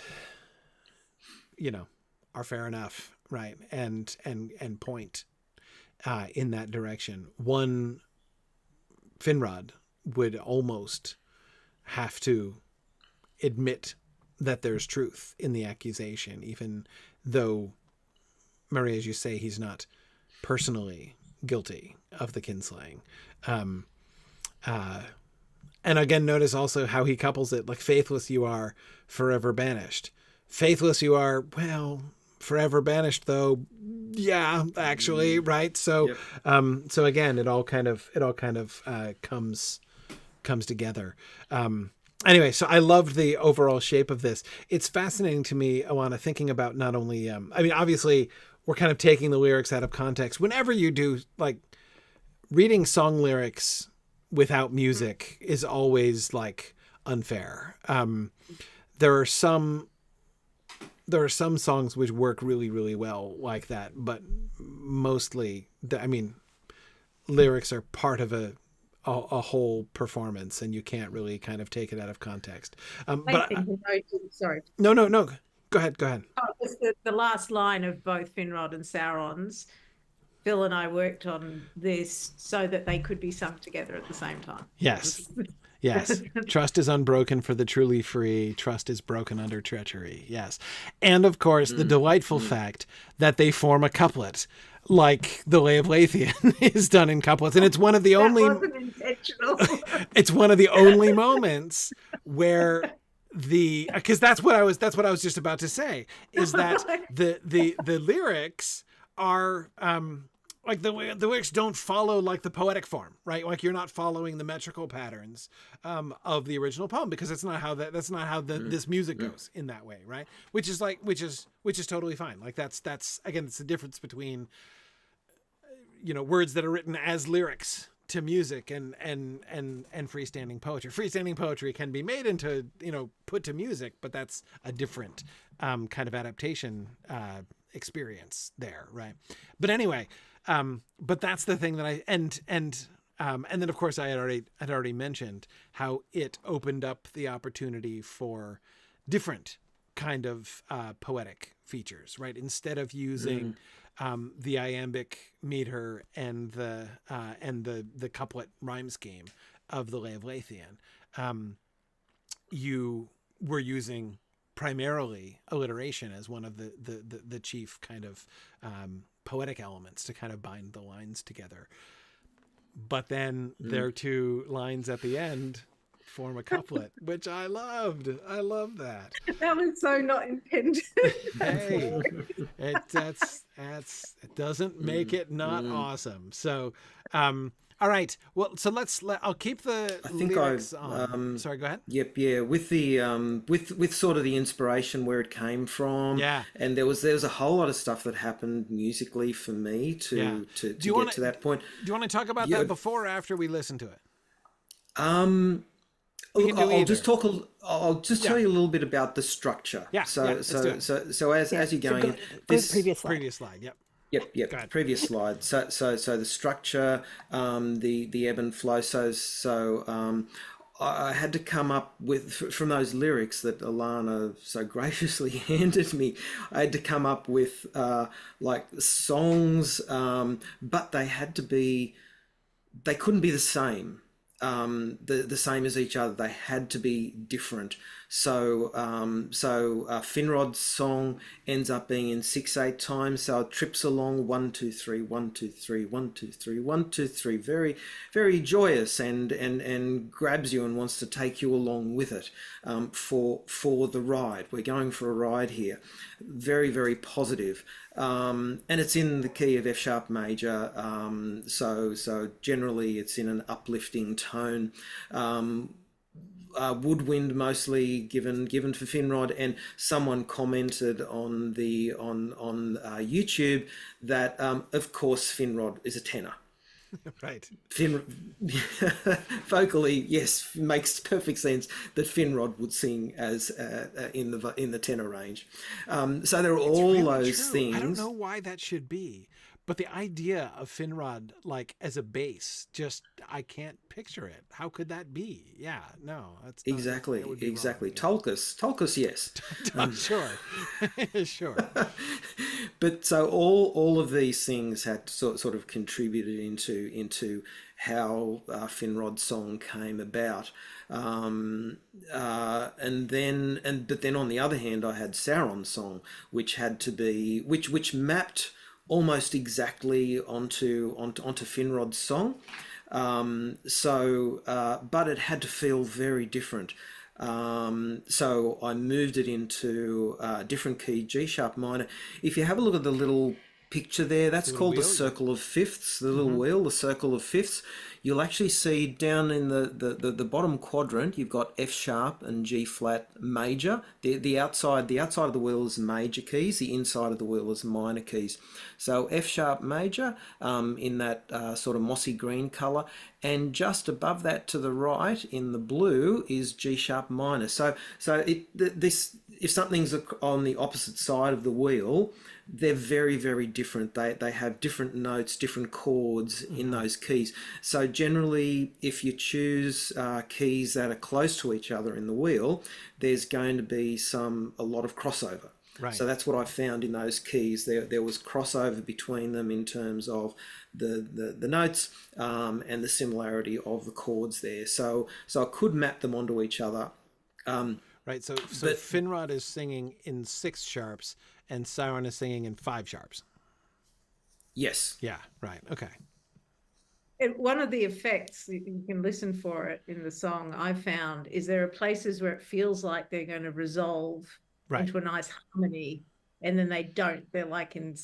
Speaker 1: fair enough, right? And point in that direction. One, Finrod would almost have to admit that there's truth in the accusation, even though, Marie, as you say, he's not personally guilty of the kinslaying. And again, notice also how he couples it, like, faithless you are, forever banished. Faithless you are, well, forever banished though. Yeah, actually, right? So, so again, it all kind of comes together. Anyway, so I loved the overall shape of this. It's fascinating to me, Alana, thinking about not only, obviously we're kind of taking the lyrics out of context. Whenever you do, like, reading song lyrics without music is always like unfair. There are some songs which work really, really well like that, but mostly, lyrics are part of a whole performance, and you can't really kind of take it out of context.
Speaker 3: Sorry.
Speaker 1: No. Go ahead.
Speaker 3: Oh, the last line of both Finrod and Sauron's. Phil and I worked on this so that they could be sung together at the same time.
Speaker 1: Yes. Yes. Trust is unbroken for the truly free. Trust is broken under treachery. Yes. And of course, the delightful fact that they form a couplet like the Lay of Leithian is done in couplets. And it's one of the only,
Speaker 3: wasn't intentional.
Speaker 1: it's one of the only moments where because that's what I was just about to say, is that the lyrics are, like the lyrics don't follow like the poetic form, right? Like you're not following the metrical patterns of the original poem, because that's not how this music goes in that way, right? Which is totally fine. Like that's again, it's the difference between words that are written as lyrics to music and freestanding poetry. Freestanding poetry can be made into put to music, but that's a different kind of adaptation experience there, right? But anyway. But that's the thing that and then of course I had already mentioned how it opened up the opportunity for different kind of poetic features, right? Instead of using the iambic meter and the couplet rhyme scheme of the Lay of Leithian, you were using primarily alliteration as one of the chief kind of poetic elements to kind of bind the lines together. But then their two lines at the end form a couplet, which I loved. I love that.
Speaker 3: That was so not intended.
Speaker 1: Hey, it doesn't make it not awesome. So, all right. Well, so I'll keep the lyrics on. Sorry, go ahead.
Speaker 2: Yep, yeah. With the with sort of the inspiration where it came from.
Speaker 1: Yeah.
Speaker 2: And there was a whole lot of stuff that happened musically for me to get to that point.
Speaker 1: Do you want to talk about that before or after we listen to it?
Speaker 2: I'll just tell you a little bit about the structure.
Speaker 1: Yeah.
Speaker 2: So as you're going,
Speaker 4: this
Speaker 1: previous slide. Yep.
Speaker 2: Yep. Previous slide. So the structure, the ebb and flow. So I had to come up with, from those lyrics that Alana so graciously handed me, I had to come up with like songs, but they couldn't be the same. The same as each other. They had to be different. So Finrod's song ends up being in 6/8 time. So it trips along 1 2 3 1 2 3 1 2 3 1 2 3. Very very joyous and grabs you and wants to take you along with it for the ride. We're going for a ride here. Very very positive. And it's in the key of F sharp major. So generally it's in an uplifting tone. Woodwind mostly given for Finrod, and someone commented on YouTube that of course Finrod is a tenor.
Speaker 1: Right.
Speaker 2: Vocally, yes, makes perfect sense that Finrod would sing as in the tenor range. So there are all really those things.
Speaker 1: I don't know why that should be, but the idea of Finrod like as a bass, just I can't picture it. How could that be? Yeah, no, that's not,
Speaker 2: exactly.
Speaker 1: Wrong.
Speaker 2: Tulkus, yes.
Speaker 1: Sure.
Speaker 2: But so all of these things had sort of contributed into how Finrod's song came about, but then on the other hand, I had Sauron's song, which had to be which mapped almost exactly onto Finrod's song, but it had to feel very different. So I moved it into a different key, G sharp minor. If you have a look at the little picture there, that's called the circle of fifths, the little wheel, the circle of fifths. You'll actually see down in the bottom quadrant, you've got F sharp and G flat major. The outside of the wheel is major keys, the inside of the wheel is minor keys. So F sharp major in that sort of mossy green color, and just above that to the right in the blue is G sharp minor. So if something's on the opposite side of the wheel, they're very, very different. They have different notes, different chords in those keys. So generally, if you choose keys that are close to each other in the wheel, there's going to be a lot of crossover.
Speaker 1: Right.
Speaker 2: So that's what I found in those keys. There was crossover between them in terms of the notes and the similarity of the chords there. So I could map them onto each other.
Speaker 1: Right. So Finrod is singing in 6 sharps and Sauron is singing in 5 sharps.
Speaker 2: Yes.
Speaker 1: Yeah. Right. Okay.
Speaker 3: One of the effects, you can listen for it in the song, I found, is there are places where it feels like they're going to resolve into a nice harmony, and then they don't. They're like in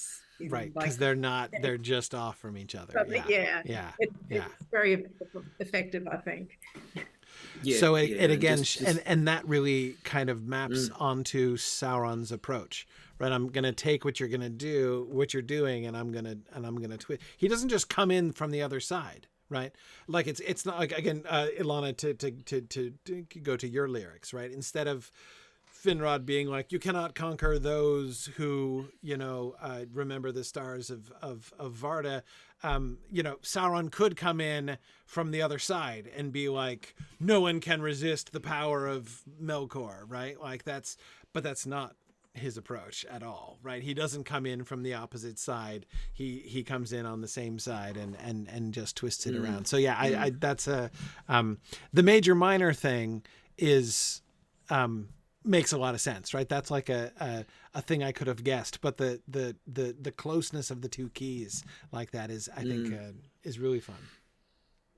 Speaker 1: right, because they're not. They're just off from each other. Yeah.
Speaker 3: It's very effective, I think.
Speaker 2: Yeah,
Speaker 1: so
Speaker 2: yeah,
Speaker 1: it again, and that really kind of maps onto Sauron's approach. Right, I'm gonna take what you're gonna do, what you're doing, and I'm gonna twist. He doesn't just come in from the other side, right? Like it's not like, again, Ilana, to go to your lyrics, right? Instead of Finrod being like, you cannot conquer those who, remember the stars of Varda. Sauron could come in from the other side and be like, no one can resist the power of Melkor, right? Like that's not his approach at all, right? He doesn't come in from the opposite side. He comes in on the same side and just twists it around. So yeah, I that's the major minor thing is makes a lot of sense, right? That's like a thing I could have guessed, but the closeness of the 2 keys like that is, I think, is really fun.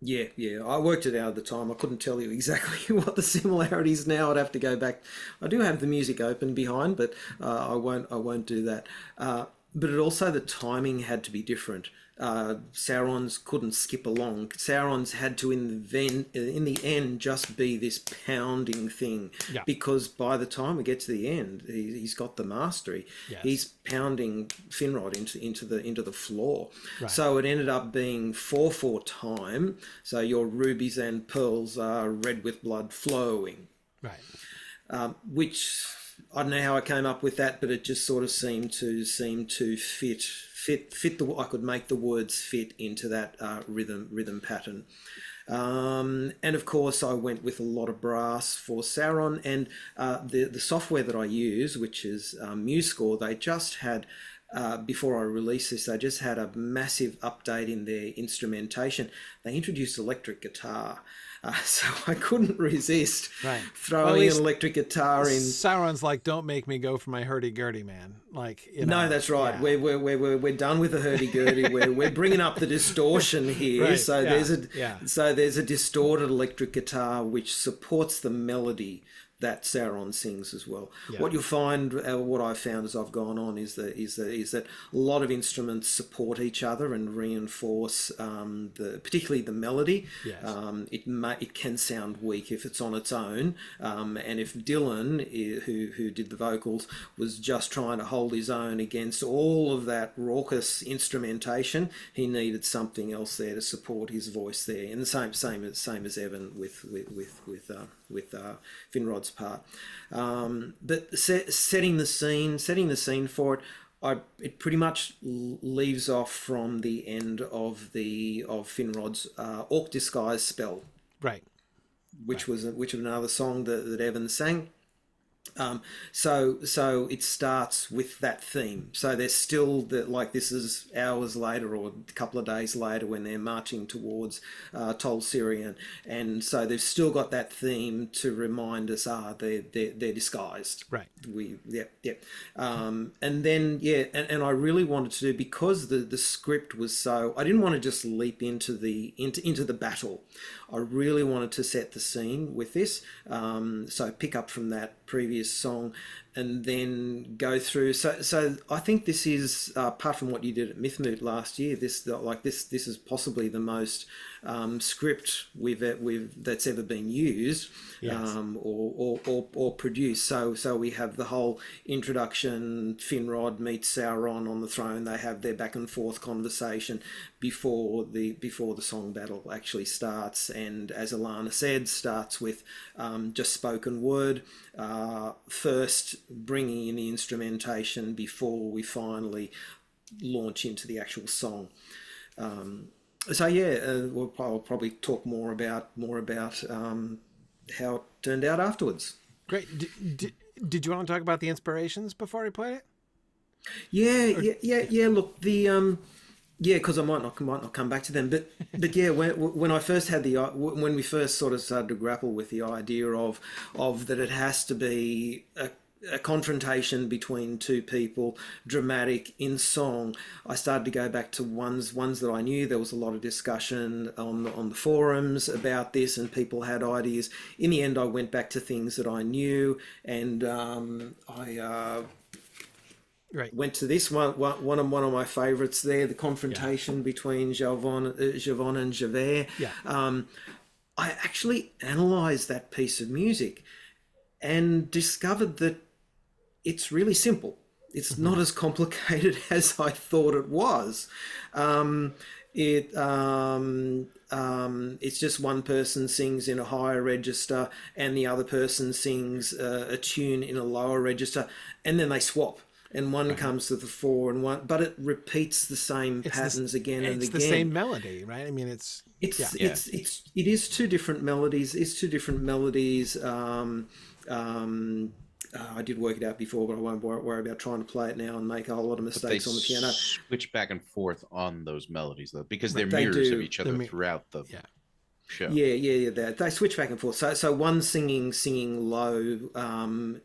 Speaker 2: Yeah. I worked it out at the time. I couldn't tell you exactly what the similarities now. I'd have to go back. I do have the music open behind, but I won't do that. But it also, the timing had to be different. Sauron's couldn't skip along. Sauron's had to in the end just be this pounding thing, because by the time we get to the end, he's got the mastery. Yes. He's pounding Finrod into the floor. Right. So it ended up being 4/4 time. So your rubies and pearls are red with blood flowing.
Speaker 1: Right.
Speaker 2: Which, I don't know how I came up with that, but it just sort of seemed to fit the. I could make the words fit into that rhythm pattern, and of course I went with a lot of brass for Sauron, and the software that I use, which is MuseScore, they just had. Before I released this, they just had a massive update in their instrumentation. They introduced electric guitar. So I couldn't resist throwing an electric guitar in.
Speaker 1: Sauron's like, don't make me go for my hurdy-gurdy, man. Like,
Speaker 2: No, that's right. Yeah. We're done with the hurdy-gurdy. we're bringing up the distortion here. Right. So there's a distorted electric guitar which supports the melody that Sauron sings as well. Yeah. What you'll find, what I've found as I've gone on, is that a lot of instruments support each other and reinforce particularly the melody. Yes. It can sound weak if it's on its own, and if Dylan, who did the vocals, was just trying to hold his own against all of that raucous instrumentation, he needed something else there to support his voice there. And the same as Evan with Finrod's part, but setting the scene for it, it pretty much leaves off from the end of Finrod's Orc Disguise spell,
Speaker 1: right?
Speaker 2: Which was another song that Evan sang. So it starts with that theme. So there's still this is hours later or a couple of days later when they're marching towards Tol Sirion, and so they've still got that theme to remind us they're disguised.
Speaker 1: Right.
Speaker 2: And then and I really wanted to do, because the script was so, I didn't want to just leap into the battle. I really wanted to set the scene with this. So pick up from that previous song and then go through. So I think this is, apart from what you did at Mythmoot last year, this is possibly the most script that's ever been used. Yes. or produced. So we have the whole introduction. Finrod meets Sauron on the throne. They have their back and forth conversation before the song battle actually starts. And as Ilana said, starts with just spoken word. First bringing in the instrumentation before we finally launch into the actual song. I'll probably talk more about how it turned out afterwards.
Speaker 1: Great. Did you want to talk about the inspirations before I play it?
Speaker 2: Yeah. Look, the because I might not come back to them, but yeah, when I first had when we first sort of started to grapple with the idea of that it has to be a confrontation between two people, dramatic in song, I started to go back to ones that I knew. There was a lot of discussion on the forums about this, and people had ideas. In the end, I went back to things that I knew, and I went to this one of my favourites there, the confrontation between Javon and Javert. I actually analysed that piece of music and discovered that it's really simple. It's not as complicated as I thought it was. It's just one person sings in a higher register and the other person sings a tune in a lower register, and then they swap. And one comes to the fore, and one, but it repeats the same patterns again and again.
Speaker 1: It's the same melody, right? I mean,
Speaker 2: it is two different melodies. It's two different melodies. I did work it out before, but I won't worry about trying to play it now and make a whole lot of mistakes on the piano.
Speaker 5: Switch back and forth on those melodies, though, because they're mirrors of each other throughout the show.
Speaker 2: Yeah. They switch back and forth. So one's singing low. One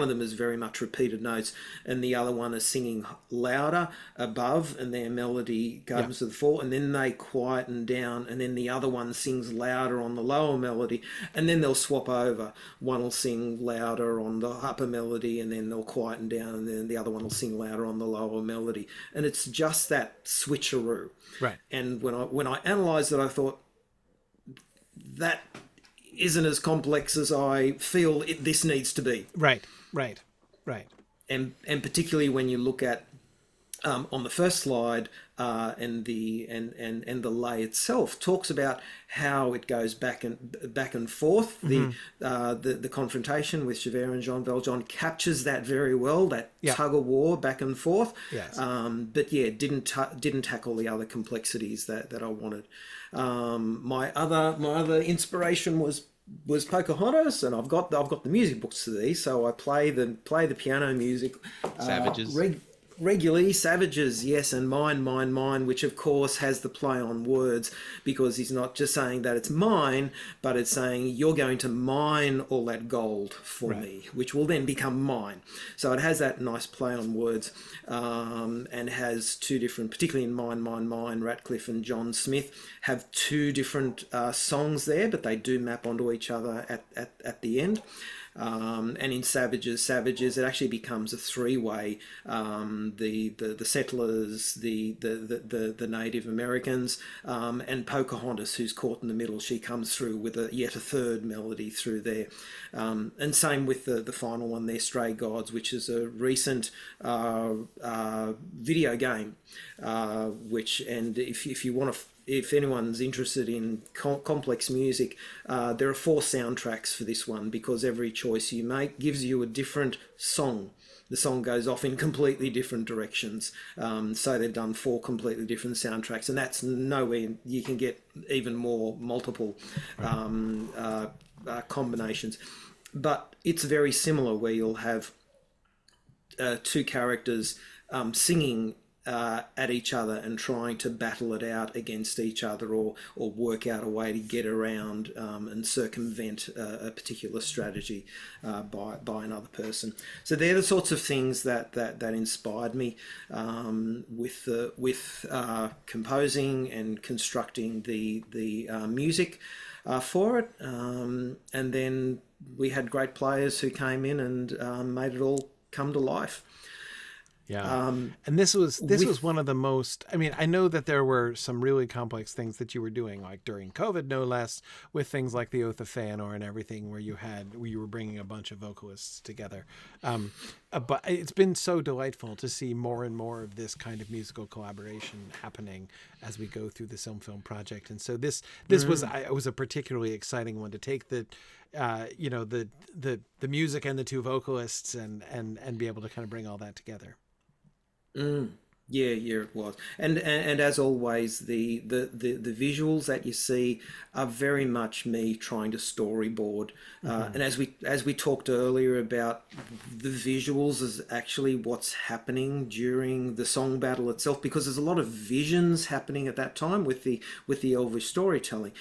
Speaker 2: of them is very much repeated notes, and the other one is singing louder above, and their melody comes to the fore, and then they quieten down, and then the other one sings louder on the lower melody, and then they'll swap over. One will sing louder on the upper melody, and then they'll quieten down, and then the other one will sing louder on the lower melody, and it's just that switcheroo.
Speaker 1: Right.
Speaker 2: And when I analysed it, I thought that isn't as complex as I feel this needs to be.
Speaker 1: Right.
Speaker 2: And particularly when you look at on the first slide, and the lay itself talks about how it goes back and forth. The confrontation with Javert and Jean Valjean captures that very well. That tug of war back and forth.
Speaker 1: Yes.
Speaker 2: But didn't tackle the other complexities that I wanted. My other inspiration was Pocahontas, and I've got the music books to these, so I play the piano music.
Speaker 5: Savages.
Speaker 2: Regularly, Savages, yes, and mine, which of course has the play on words, because he's not just saying that it's mine, but it's saying you're going to mine all that gold for me, which will then become mine. So it has that nice play on words, and has two different, particularly in mine, Ratcliffe and John Smith have two different songs there, but they do map onto each other at the end. And in Savages, it actually becomes a three-way. The settlers, the Native Americans, and Pocahontas, who's caught in the middle. She comes through with yet a third melody through there. And same with the final one there, Stray Gods, which is a recent video game, and if you want to. If anyone's interested in complex music, there are 4 soundtracks for this one, because every choice you make gives you a different song. The song goes off in completely different directions. So they've done 4 completely different soundtracks, and that's nowhere you can get even more multiple combinations. But it's very similar, where you'll have 2 characters singing at each other and trying to battle it out against each other, or work out a way to get around and circumvent a particular strategy by another person. So they're the sorts of things that inspired me with composing and constructing the music for it, and then we had great players who came in and made it all come to life.
Speaker 1: Yeah. And this was one of the most, I mean, I know that there were some really complex things that you were doing, like during COVID, no less, with things like the Oath of Feanor and everything, where you were bringing a bunch of vocalists together. But it's been so delightful to see more and more of this kind of musical collaboration happening as we go through the film project. And so this was a particularly exciting one to take the music and the 2 vocalists and be able to kind of bring all that together.
Speaker 2: Yeah, it was, and as always, the visuals that you see are very much me trying to storyboard, and as we talked earlier about the visuals is actually what's happening during the song battle itself, because there's a lot of visions happening at that time with the Elvish storytelling.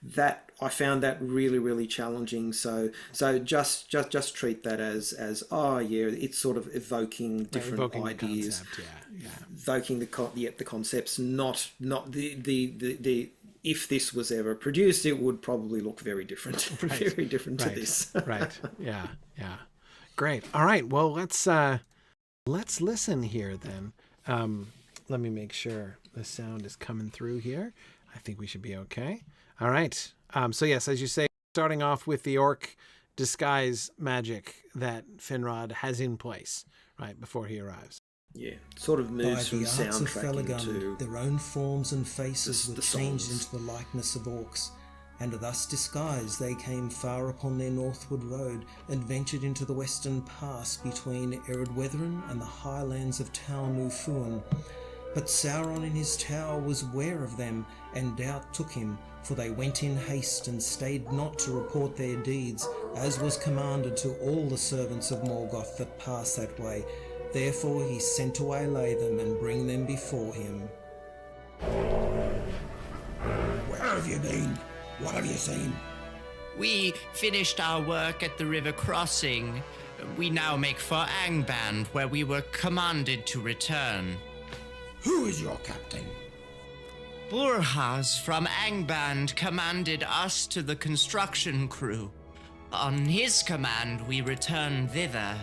Speaker 2: That I found that really challenging. So just treat that as oh yeah, it's sort of evoking different
Speaker 1: evoking
Speaker 2: ideas,
Speaker 1: the concept, yeah.
Speaker 2: evoking the concepts, not the if this was ever produced, it would probably look very different, very different to this.
Speaker 1: Right. Yeah. Great. All right. Well, let's listen here then. Let me make sure the sound is coming through here. I think we should be okay. All right. So yes, as you say, starting off with the orc disguise magic that Finrod has in place right before he arrives.
Speaker 2: Yeah, sort of moves from
Speaker 6: By the arts of
Speaker 2: soundtrack
Speaker 6: Felagund,
Speaker 2: into
Speaker 6: their own forms and faces
Speaker 2: the
Speaker 6: were changed
Speaker 2: songs.
Speaker 6: into the likeness of orcs, and thus disguised they came far upon their northward road, and ventured into the western pass between Eredweathrin and the highlands of Tal Nufuan. But Sauron in his tower was ware of them, and doubt took him, for they went in haste and stayed not to report their deeds, as was commanded to all the servants of Morgoth that passed that way. Therefore he sent to waylay them and bring them before him.
Speaker 7: Where have you been? What have you seen?
Speaker 8: We finished our work at the river crossing. We now make for Angband, where we were commanded to return.
Speaker 7: Who is your captain?
Speaker 8: Burhaz from Angband commanded us to the construction crew. On his command, we return thither.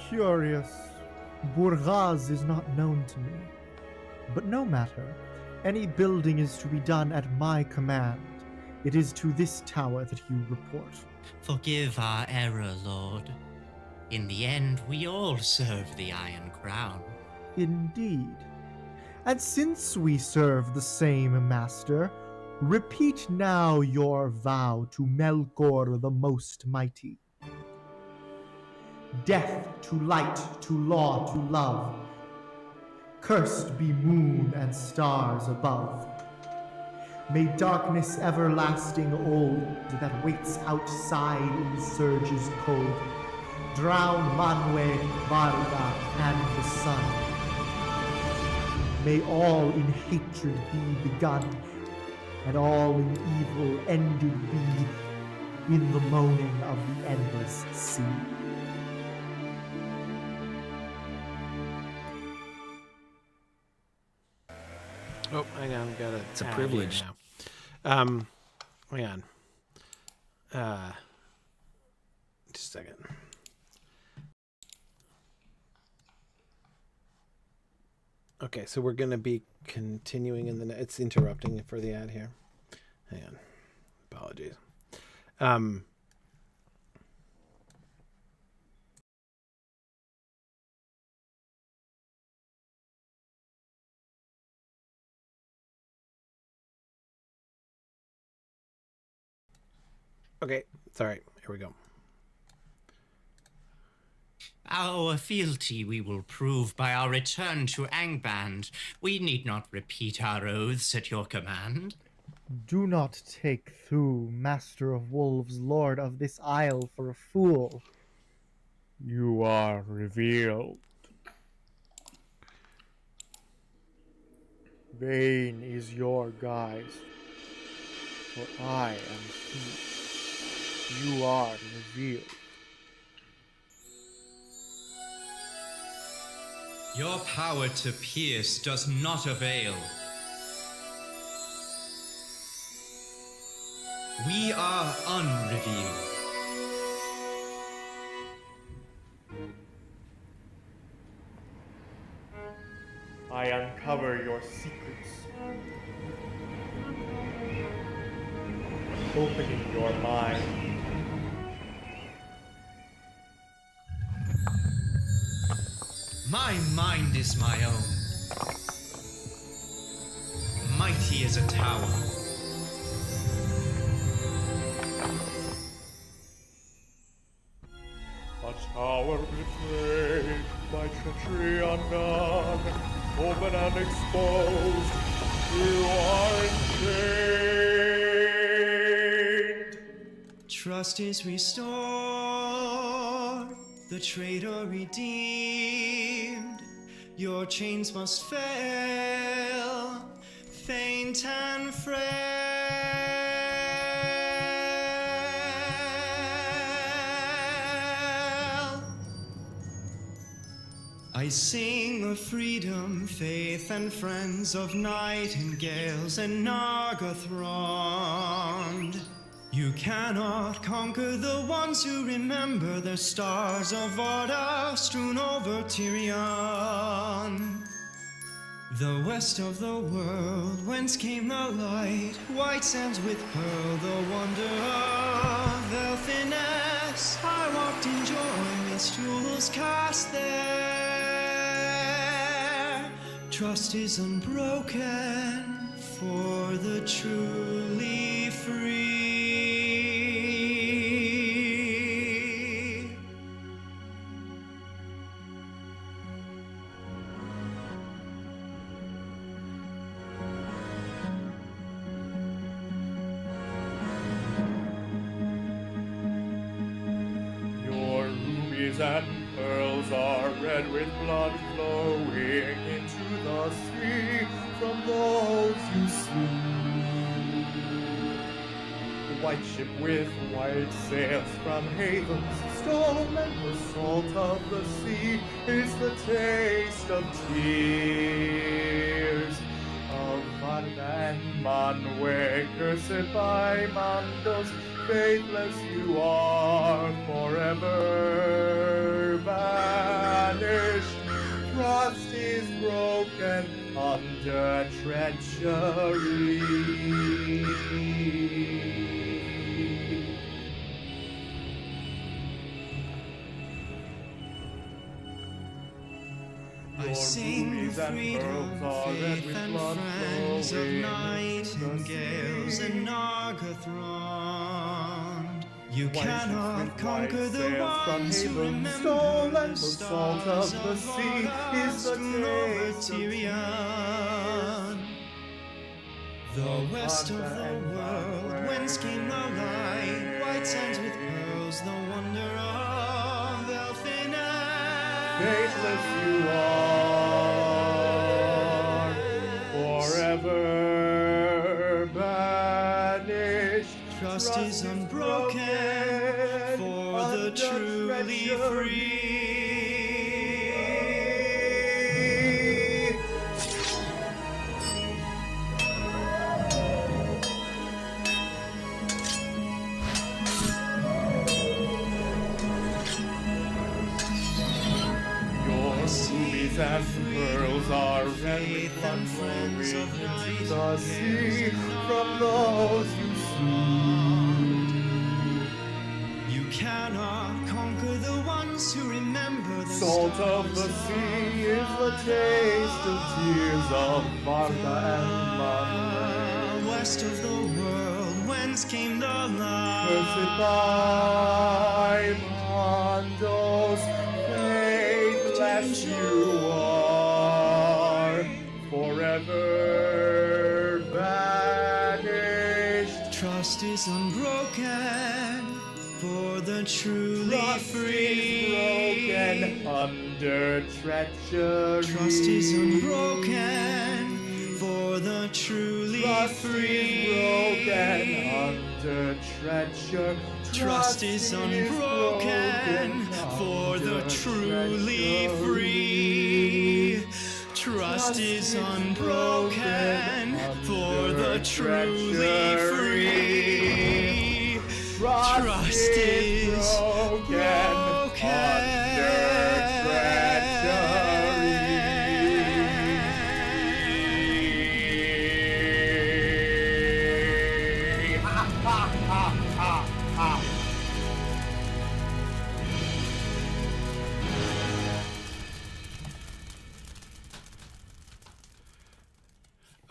Speaker 9: Curious. Burghaz is not known to me. But no matter. Any building is to be done at my command. It is to this tower that you report.
Speaker 8: Forgive our error, Lord. In the end, we all serve the Iron Crown.
Speaker 9: Indeed. And since we serve the same master, repeat now your vow to Melkor the Most Mighty. Death to light, to law, to love. Cursed be moon and stars above. May darkness everlasting old that waits outside in surges cold drown Manwe, Varda, and the sun. May all in hatred be begun, and all in evil ended be in the moaning of the endless sea.
Speaker 1: Oh, hang on, got it.
Speaker 2: It's a privilege.
Speaker 1: Now. Hang on. Just a second. Okay, so we're going to be continuing in the... It's interrupting for the ad here. Hang on. Apologies. Okay, sorry. Here we go.
Speaker 8: Our fealty we will prove by our return to Angband. We need not repeat our oaths at your command.
Speaker 9: Do not take Thu, Master of Wolves, Lord of this isle, for a fool. You are revealed. Vain is your guise, for I am he. You are revealed.
Speaker 10: Your power to pierce does not avail. We are unrevealed.
Speaker 9: I uncover your secrets, opening your mind.
Speaker 10: My mind is my own. Mighty as a tower.
Speaker 9: A tower betrayed by treachery undone,
Speaker 11: open and exposed, you are enchained.
Speaker 10: Trust is restored, the traitor redeemed. Your chains must fail, faint and frail. I sing of freedom, faith, and friends, of nightingales and Nargothrond. You cannot conquer the ones who remember the stars of Varda strewn over Tirion. The west of the world, whence came the light, white sands with pearl, the wonder of elfiness. I walked in joy, its jewels cast there. Trust is unbroken for the truly free.
Speaker 11: Your rubies and pearls are red with blood flowing into the sea from those you slew. The white ship with white sails from havens stolen, and the salt of the sea is the taste of tears. Of Varda and Manwë, cursed by Mandos, faithless you are, forever banished. Trust is broken under treachery.
Speaker 10: I sing of freedom, faith, and friends, of nightingales and Nargothrond. You cannot conquer the ones who remember the stars of the sea is the taste of Tirion. The west of the world, whence came the light, white sands with pearls, the wonder of elfiness.
Speaker 11: Faithless you are, forever banished.
Speaker 10: Trust is unbroken for the truly free.
Speaker 11: Your rubies and pearls are red with blood flowing into the sea from those you slew.
Speaker 10: You cannot conquer the ones who remember the
Speaker 11: Salt of the sea is the taste of tears of Varda and Manwë.
Speaker 10: West of the world, whence came the light.
Speaker 11: Cursed by Mandos, faithless you are, forever banished.
Speaker 10: Trust is unbroken for the truly free.
Speaker 11: Broken under treachery.
Speaker 10: Trust is unbroken for the truly free.
Speaker 11: Broken under treachery.
Speaker 10: Trust is unbroken for the truly free. Trust is unbroken for the truly free. Trust is broken.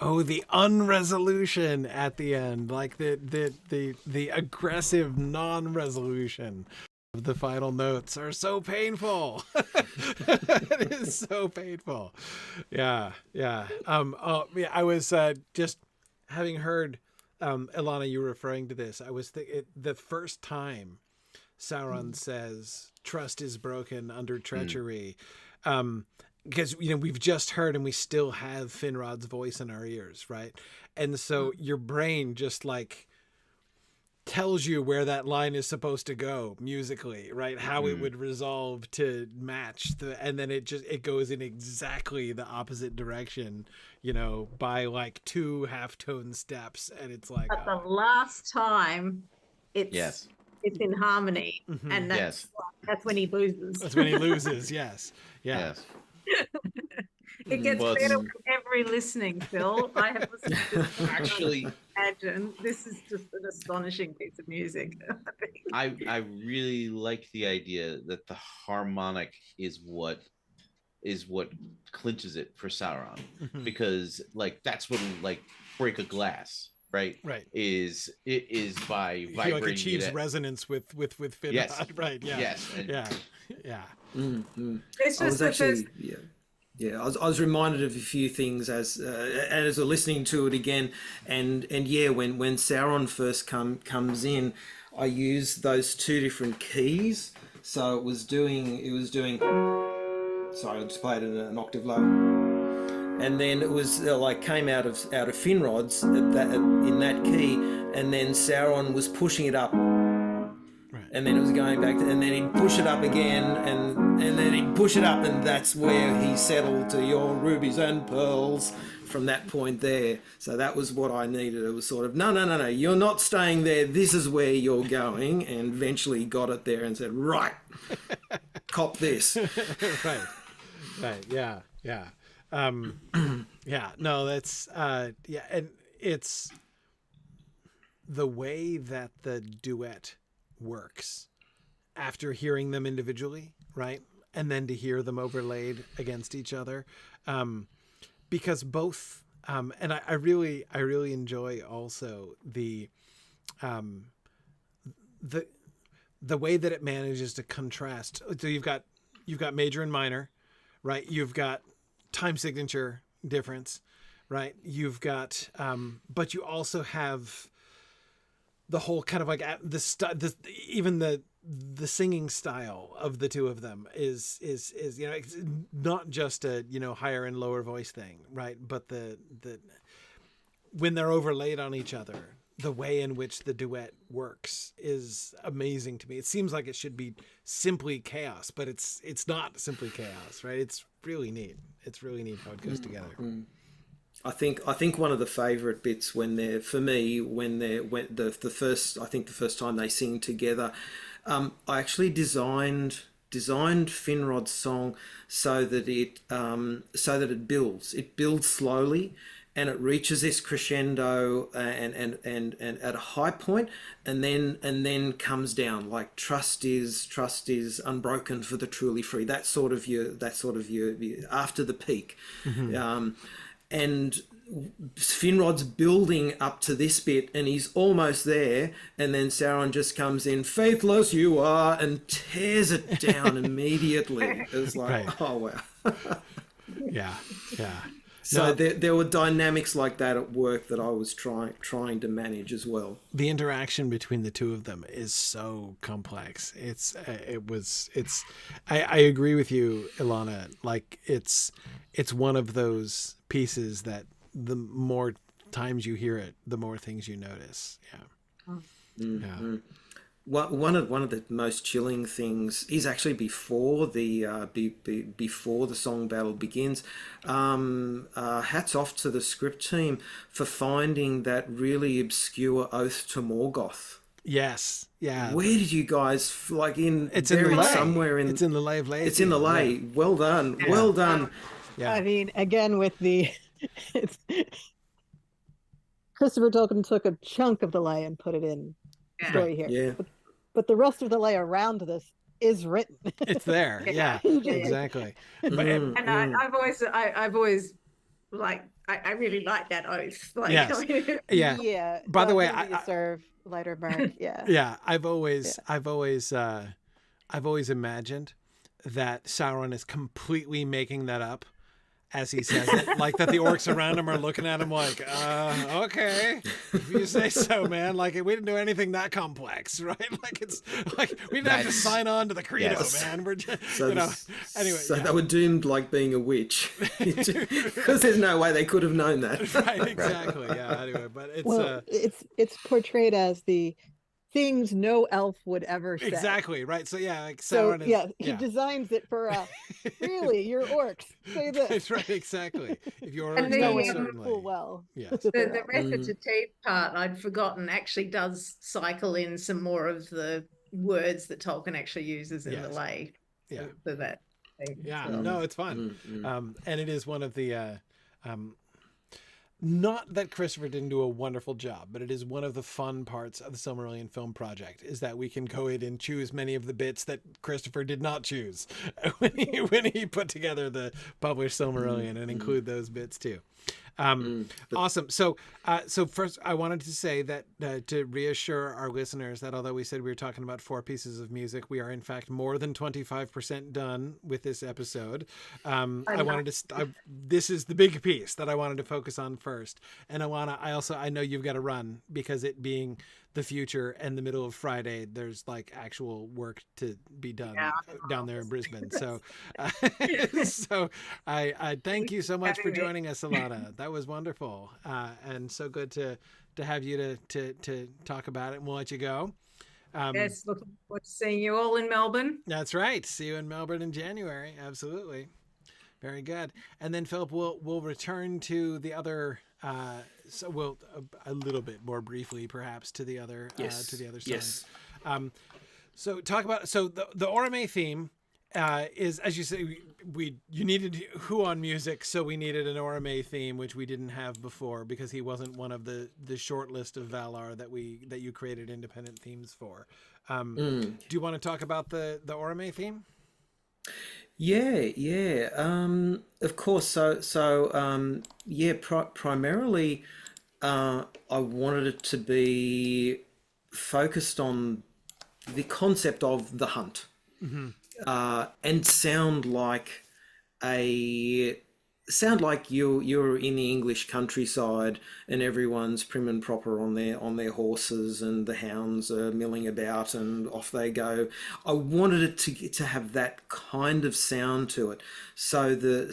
Speaker 1: Oh, the unresolution at the end, like the aggressive non-resolution. The final notes are so painful. It is so painful. Yeah. I was just having heard Ilana, you were referring to this. I was thinking the first time Sauron says trust is broken under treachery, because we've just heard and we still have Finrod's voice in our ears, right? And so your brain just like tells you where that line is supposed to go musically, right? How it would resolve to match and then it goes in exactly the opposite direction, by like 2 halftone steps, and it's like
Speaker 3: the last time it's in harmony, and that's when he loses.
Speaker 1: That's when he loses. Yes.
Speaker 3: It gets better with every listening, Phil. I have listened to this.
Speaker 5: Actually,
Speaker 3: imagine this is just an astonishing piece of music.
Speaker 5: I really like the idea that the harmonic is what clinches it for Sauron, because like that's what like break a glass, right? Is by vibrating.
Speaker 1: He like achieves resonance with Finrod.
Speaker 5: Yes.
Speaker 1: Right. Yeah.
Speaker 5: Yes.
Speaker 1: Yeah.
Speaker 3: This was the first.
Speaker 2: I was reminded of a few things as I was listening to it again, and when Sauron first comes in, I used those 2 different keys. So it was doing. Sorry, I just played it an octave low, and then it was like came out of Finrod's in that key, and then Sauron was pushing it up. And then it was going back and then he'd push it up again, and then he'd push it up, and that's where he settled to your rubies and pearls from that point there. So that was what I needed. It was sort of, no, you're not staying there. This is where you're going. And eventually got it there and said, right, cop this.
Speaker 1: Right. Yeah. No, that's, and it's the way that the duet works after hearing them individually, right? And then to hear them overlaid against each other, because both and I really enjoy also the way that it manages to contrast. So you've got major and minor, right? You've got time signature difference, right? You've got but you also have the whole kind of like even the singing style of the 2 of them is it's not just a higher and lower voice thing, right? But the when they're overlaid on each other, the way in which the duet works is amazing to me. It seems like it should be simply chaos, but it's not simply chaos, right? It's really neat. It's really neat how it goes together.
Speaker 2: I think one of the favourite bits when the first time they sing together, I actually designed Finrod's song so that it builds slowly, and it reaches this crescendo and at a high point, and then comes down like trust is unbroken for the truly free. That's sort of your after the peak. And Finrod's building up to this bit, and he's almost there, and then Sauron just comes in, faithless you are, and tears it down immediately. It's like, oh wow.
Speaker 1: Yeah.
Speaker 2: So there were dynamics like that at work that I was trying to manage as well.
Speaker 1: The interaction between the 2 of them is so complex. I agree with you, Ilana. Like it's one of those pieces that the more times you hear it, the more things you notice.
Speaker 2: One of the most chilling things is actually before the song battle begins. Hats off to the script team for finding that really obscure oath to Morgoth.
Speaker 1: Yes. Yeah.
Speaker 2: Where did you guys
Speaker 1: It's in the lay.
Speaker 2: Somewhere in.
Speaker 1: It's in the lay of Lacy.
Speaker 2: It's in the lay. Yeah. Well done. Yeah. Well done.
Speaker 4: Yeah. I mean, again with Christopher Tolkien took a chunk of the lay and put it in story here. Yeah. But the rest of the lay around this is written.
Speaker 1: It's there. Yeah. Exactly.
Speaker 3: And I've always like I really like that oath. Like,
Speaker 1: yes.
Speaker 4: Yeah.
Speaker 1: By the way,
Speaker 4: I serve lighter mark. Yeah.
Speaker 1: Yeah. I've always I've always imagined that Sauron is completely making that up as he says it, like that the orcs around him are looking at him like, okay, if you say so, man. Like, we didn't do anything that complex, right? Like, it's like we didn't have to sign on to the credo, man. We're just,
Speaker 2: so,
Speaker 1: anyway.
Speaker 2: So they were doomed like being a witch, because there's no way they could have known that.
Speaker 1: Right, exactly. Yeah. Anyway, but
Speaker 4: it's portrayed as the things no elf would ever say.
Speaker 1: Exactly, right. So yeah, like Sauron
Speaker 4: he designs it for really your orcs say this.
Speaker 1: That's right, exactly. If you're
Speaker 3: and
Speaker 1: certainly
Speaker 4: well.
Speaker 1: Yes.
Speaker 3: The recitative part I'd forgotten actually does cycle in some more of the words that Tolkien actually uses in the lay.
Speaker 1: Yeah.
Speaker 3: For that thing.
Speaker 1: Yeah, no, it's fun. And it is one of the not that Christopher didn't do a wonderful job, but it is one of the fun parts of the Silmarillion film project, is that we can go in and choose many of the bits that Christopher did not choose when he put together the published Silmarillion and include those bits too. Awesome. So first I wanted to say that to reassure our listeners that although we said we were talking about 4 pieces of music, we are in fact more than 25% done with this episode. This is the big piece that I wanted to focus on first. And I know you've got to run, because it being the future and the middle of Friday, there's like actual work to be done down there in Brisbane. So, I thank you so much for joining us, Alana. That was wonderful, and so good to have you to talk about it. And we'll let you go.
Speaker 3: Yes, looking forward to seeing you all in Melbourne.
Speaker 1: That's right. See you in Melbourne in January. Absolutely. Very good. And then Philip, we'll return to the other. So we'll a little bit more briefly, perhaps, to the other songs.
Speaker 2: Yes.
Speaker 1: So talk about the Orome theme is, as you say, you needed Huon music, so we needed an Orome theme, which we didn't have before because he wasn't one of the short list of Valar that you created independent themes for. Do you want to talk about the Orome theme?
Speaker 2: Yeah. Of course. Primarily, I wanted it to be focused on the concept of the hunt, and sound like you're in the English countryside and everyone's prim and proper on their horses and the hounds are milling about and off they go. I wanted it to have that kind of sound to it. So the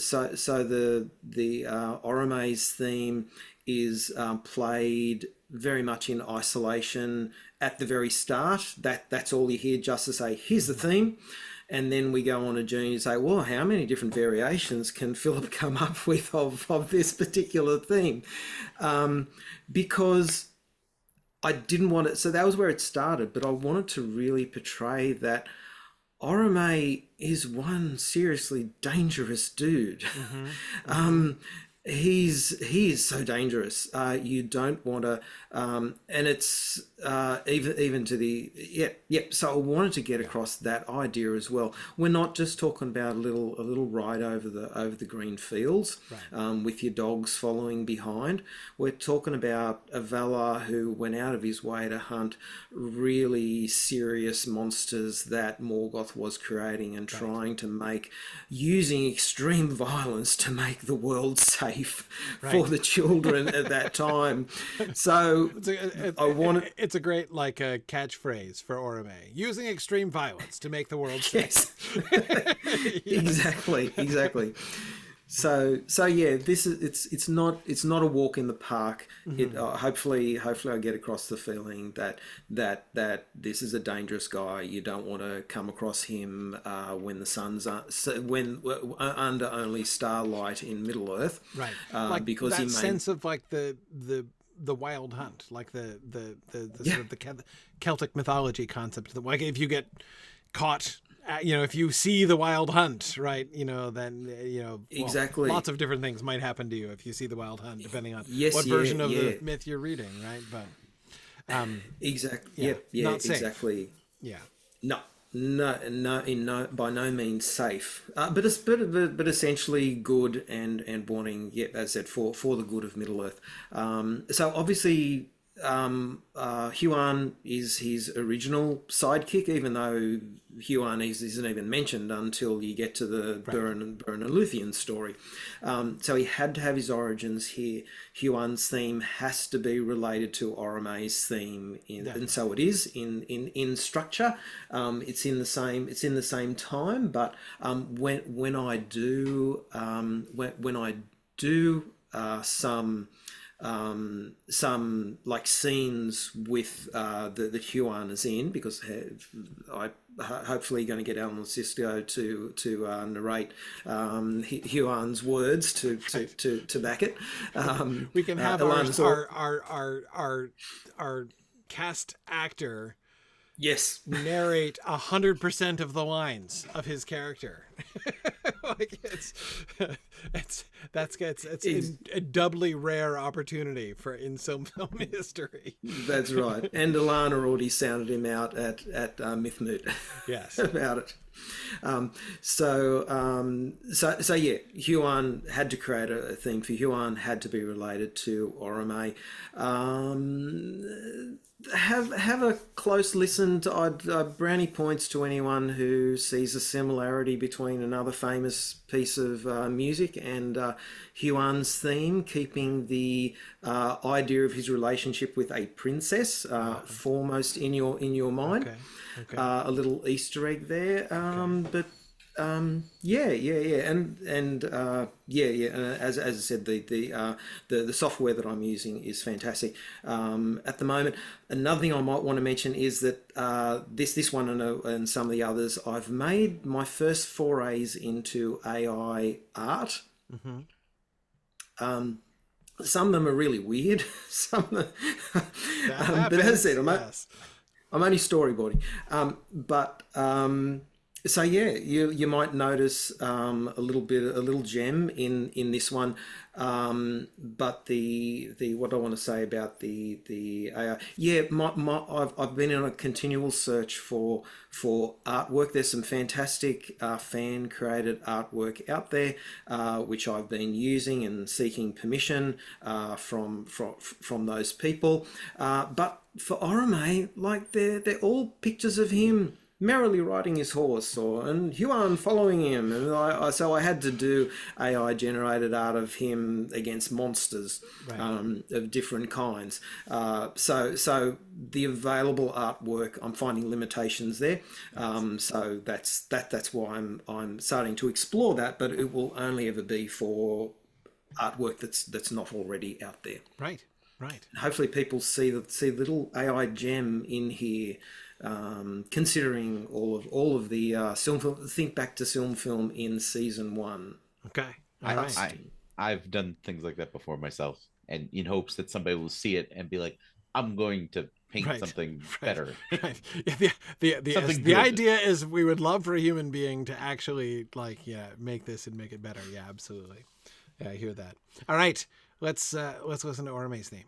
Speaker 2: Orome's theme is played very much in isolation at the very start. That's all you hear, just to say, here's the theme. And then we go on a journey to say, well, how many different variations can Philip come up with of this particular theme? Because I didn't want it. So that was where it started. But I wanted to really portray that Orome is one seriously dangerous dude. He is so dangerous. You don't want to, and it's even to the So I wanted to get across that idea as well. We're not just talking about a little ride over the green fields, with your dogs following behind. We're talking about a Valar who went out of his way to hunt really serious monsters that Morgoth was creating and trying to make, using extreme violence to make the world safe for the children at that time. So it's a
Speaker 1: great catchphrase for Orome, using extreme violence to make the world safe.
Speaker 2: Exactly. So yeah, this is it's not a walk in the park. It hopefully I get across the feeling that this is a dangerous guy. You don't want to come across him when the sun's under only starlight in Middle Earth,
Speaker 1: right?
Speaker 2: Because
Speaker 1: that sense of the wild hunt, like the sort of the Celtic mythology concept. Like if you get caught. If you see the wild hunt, right, then,
Speaker 2: exactly.
Speaker 1: Lots of different things might happen to you if you see the wild hunt, depending on what version of the myth you're reading, right? But
Speaker 2: exactly.
Speaker 1: Not safe.
Speaker 2: Exactly.
Speaker 1: Yeah.
Speaker 2: No, by no means safe. But essentially good and wanting, as I said, for the good of Middle Earth. So obviously, Huan is his original sidekick, even though Huan isn't even mentioned until you get to the Beren and Luthien story. So he had to have his origins here. Huan's theme has to be related to Orome's theme, and so it is in structure. It's in the same time, but when I do some like scenes with the Huan is in, because I hopefully going to get Alan Cisco to narrate Huan's words to back it.
Speaker 1: We can have our cast actor narrate 100% of the lines of his character. Like it's a doubly rare opportunity in film history.
Speaker 2: That's right. And Alana already sounded him out at Myth Moot.
Speaker 1: Yes.
Speaker 2: About it. So yeah, Huan had to create a theme for Huan, had to be related to Orome. Have a close listen to brownie points to anyone who sees a similarity between another famous piece of music and Huan's theme, keeping the idea of his relationship with a princess foremost in your mind. Okay. A little Easter egg there, but yeah, and as I said, the software that I'm using is fantastic at the moment. Another thing I might want to mention is that this one and some of the others, I've made my first forays into AI art. Some of them are really weird. Some of them, but as I said, I'm only storyboarding, but. So yeah, you might notice a little gem in this one, but the what I want to say about the AI, I've been on a continual search for artwork. There's some fantastic fan created artwork out there, which I've been using and seeking permission from those people. But for Orome, like they're all pictures of him merrily riding his horse, and Huan following him, and so I had to do AI generated art of him against monsters of different kinds. So the available artwork, I'm finding limitations there. So that's why I'm starting to explore that, but it will only ever be for artwork that's not already out there. Right. Hopefully people see the little AI gem in here. Considering all of the film, think back to film in season 1.
Speaker 1: Okay,
Speaker 5: I've done things like that before myself, and in hopes that somebody will see it and be like, "I'm going to paint something better."
Speaker 1: Right. Yeah, the idea is we would love for a human being to actually make this and make it better. Yeah, absolutely. Yeah, I hear that. All right, let's listen to Orome's theme.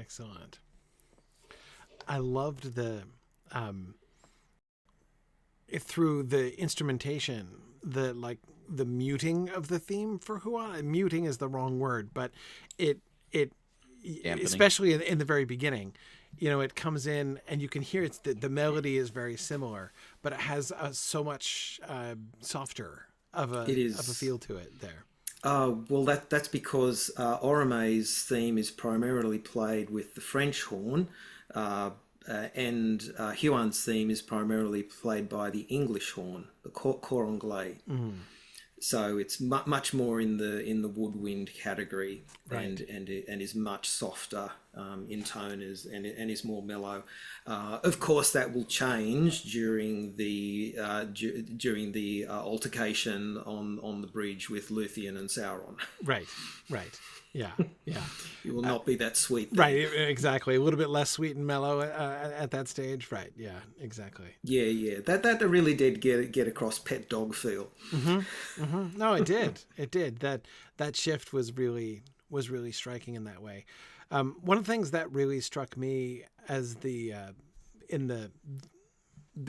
Speaker 1: Excellent. I loved the through the instrumentation, the muting of the theme for Huan. Muting is the wrong word, but it dampening. Especially in the very beginning, it comes in and you can hear the melody is very similar, but it has so much softer of a feel to it there.
Speaker 2: Well, that's because Orome's theme is primarily played with the French horn, and Huan's theme is primarily played by the English horn, the cor anglais. Mm. So it's much more in the woodwind category, right. and is much softer in tone and is more mellow. Of course, that will change during the altercation on the bridge with Luthien and Sauron.
Speaker 1: Right. Yeah.
Speaker 2: It will not be that sweet. Then.
Speaker 1: Right, exactly. A little bit less sweet and mellow at that stage. Right. Yeah, exactly.
Speaker 2: Yeah. That really did get across pet dog feel.
Speaker 1: Mm-hmm. Mm-hmm. No, it did. It did. That shift was really striking in that way. One of the things that really struck me as in the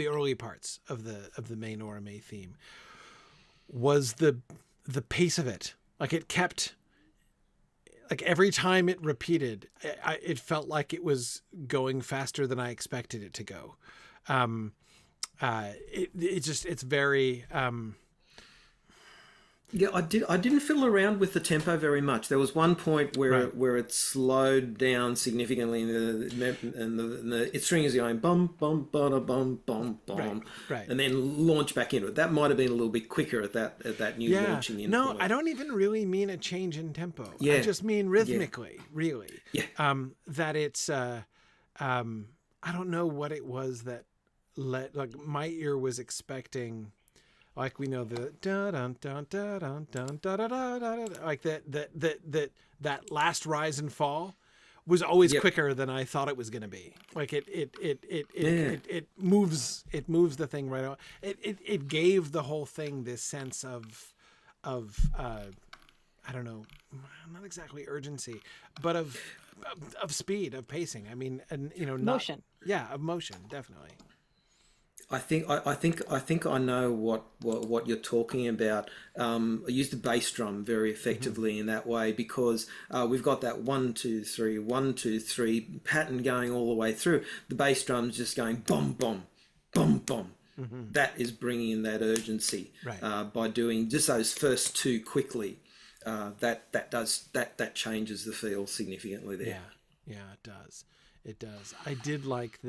Speaker 1: early parts of the main Orome theme was the pace of it. Like it kept. Like every time it repeated, it felt like it was going faster than I expected it to go. It's very.
Speaker 2: Yeah, I didn't fiddle around with the tempo very much. There was one point where it slowed down significantly, and the string is going bum bum bum bum bum bum,
Speaker 1: right,
Speaker 2: and then launch back into it. That might have been a little bit quicker at that new launching in.
Speaker 1: No, I don't even really mean a change in tempo.
Speaker 2: Yeah.
Speaker 1: I just mean rhythmically, really.
Speaker 2: Yeah.
Speaker 1: That it's I don't know what it was that my ear was expecting. Like we know the da dun dun da dun dun da da da da, like that last rise and fall was always quicker than I thought it was going to be. Like it moves the thing right on. It gave the whole thing this sense of I don't know, not exactly urgency, but of speed, of pacing. I mean, and
Speaker 4: motion.
Speaker 1: Of motion, definitely.
Speaker 2: I think I know what you're talking about. I use the bass drum very effectively in that way because we've got that 1 2 3 1 2 3 pattern going all the way through. The bass drum's just going bum bum bum bum. Mm-hmm. That is bringing in that urgency by doing just those first two quickly. That changes the feel significantly there.
Speaker 1: Yeah, it does. I did like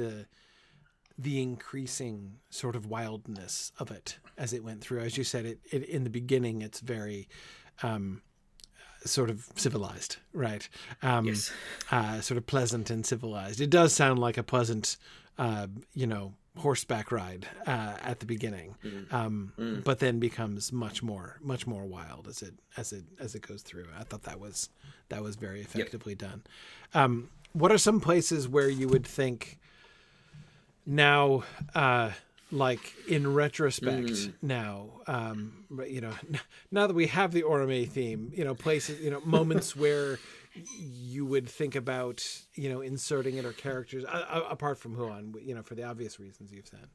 Speaker 1: the increasing sort of wildness of it as it went through. As you said, it in the beginning, it's very sort of civilized, right?
Speaker 2: Yes.
Speaker 1: Sort of pleasant and civilized. It does sound like a pleasant, horseback ride at the beginning, but then becomes much more wild as it goes through. I thought that was very effectively done. What are some places where you would think now, like in retrospect, now that we have the Orome theme, places, moments where you would think about, inserting it or characters apart from Huan, for the obvious reasons you've said.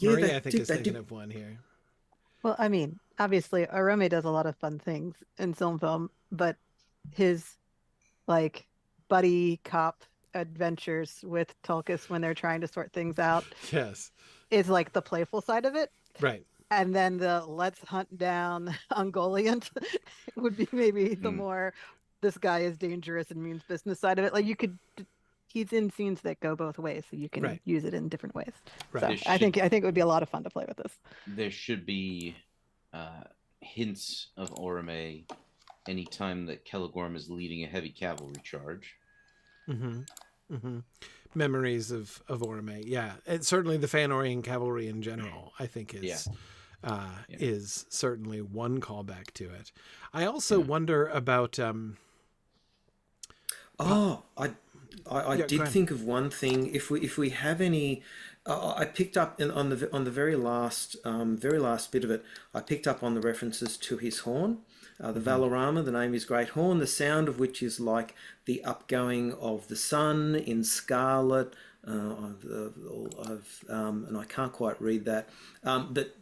Speaker 1: Maria, I think is thinking of one here.
Speaker 4: Well, I mean, obviously, Orome does a lot of fun things in film, but his buddy cop adventures with Tulkas when they're trying to sort things out is like the playful side of it,
Speaker 1: right?
Speaker 4: And then the let's hunt down Ungoliant would be maybe the more this guy is dangerous and means business side of it. Like he's in scenes that go both ways, so you can use it in different ways. Right. So I think it would be a lot of fun to play with this.
Speaker 5: There should be hints of Orome anytime that Celegorm is leading a heavy cavalry charge.
Speaker 1: Mm-hmm. Mm-hmm. Memories of Orome, and certainly the Fëanorian cavalry in general, I think is certainly one callback to it. I also wonder about.
Speaker 2: I did think of one thing. If we have any, I picked up on the very last bit of it. I picked up on the references to his horn. The Valorama, the name is Great Horn, the sound of which is like the upgoing of the sun in scarlet. And I can't quite read that, but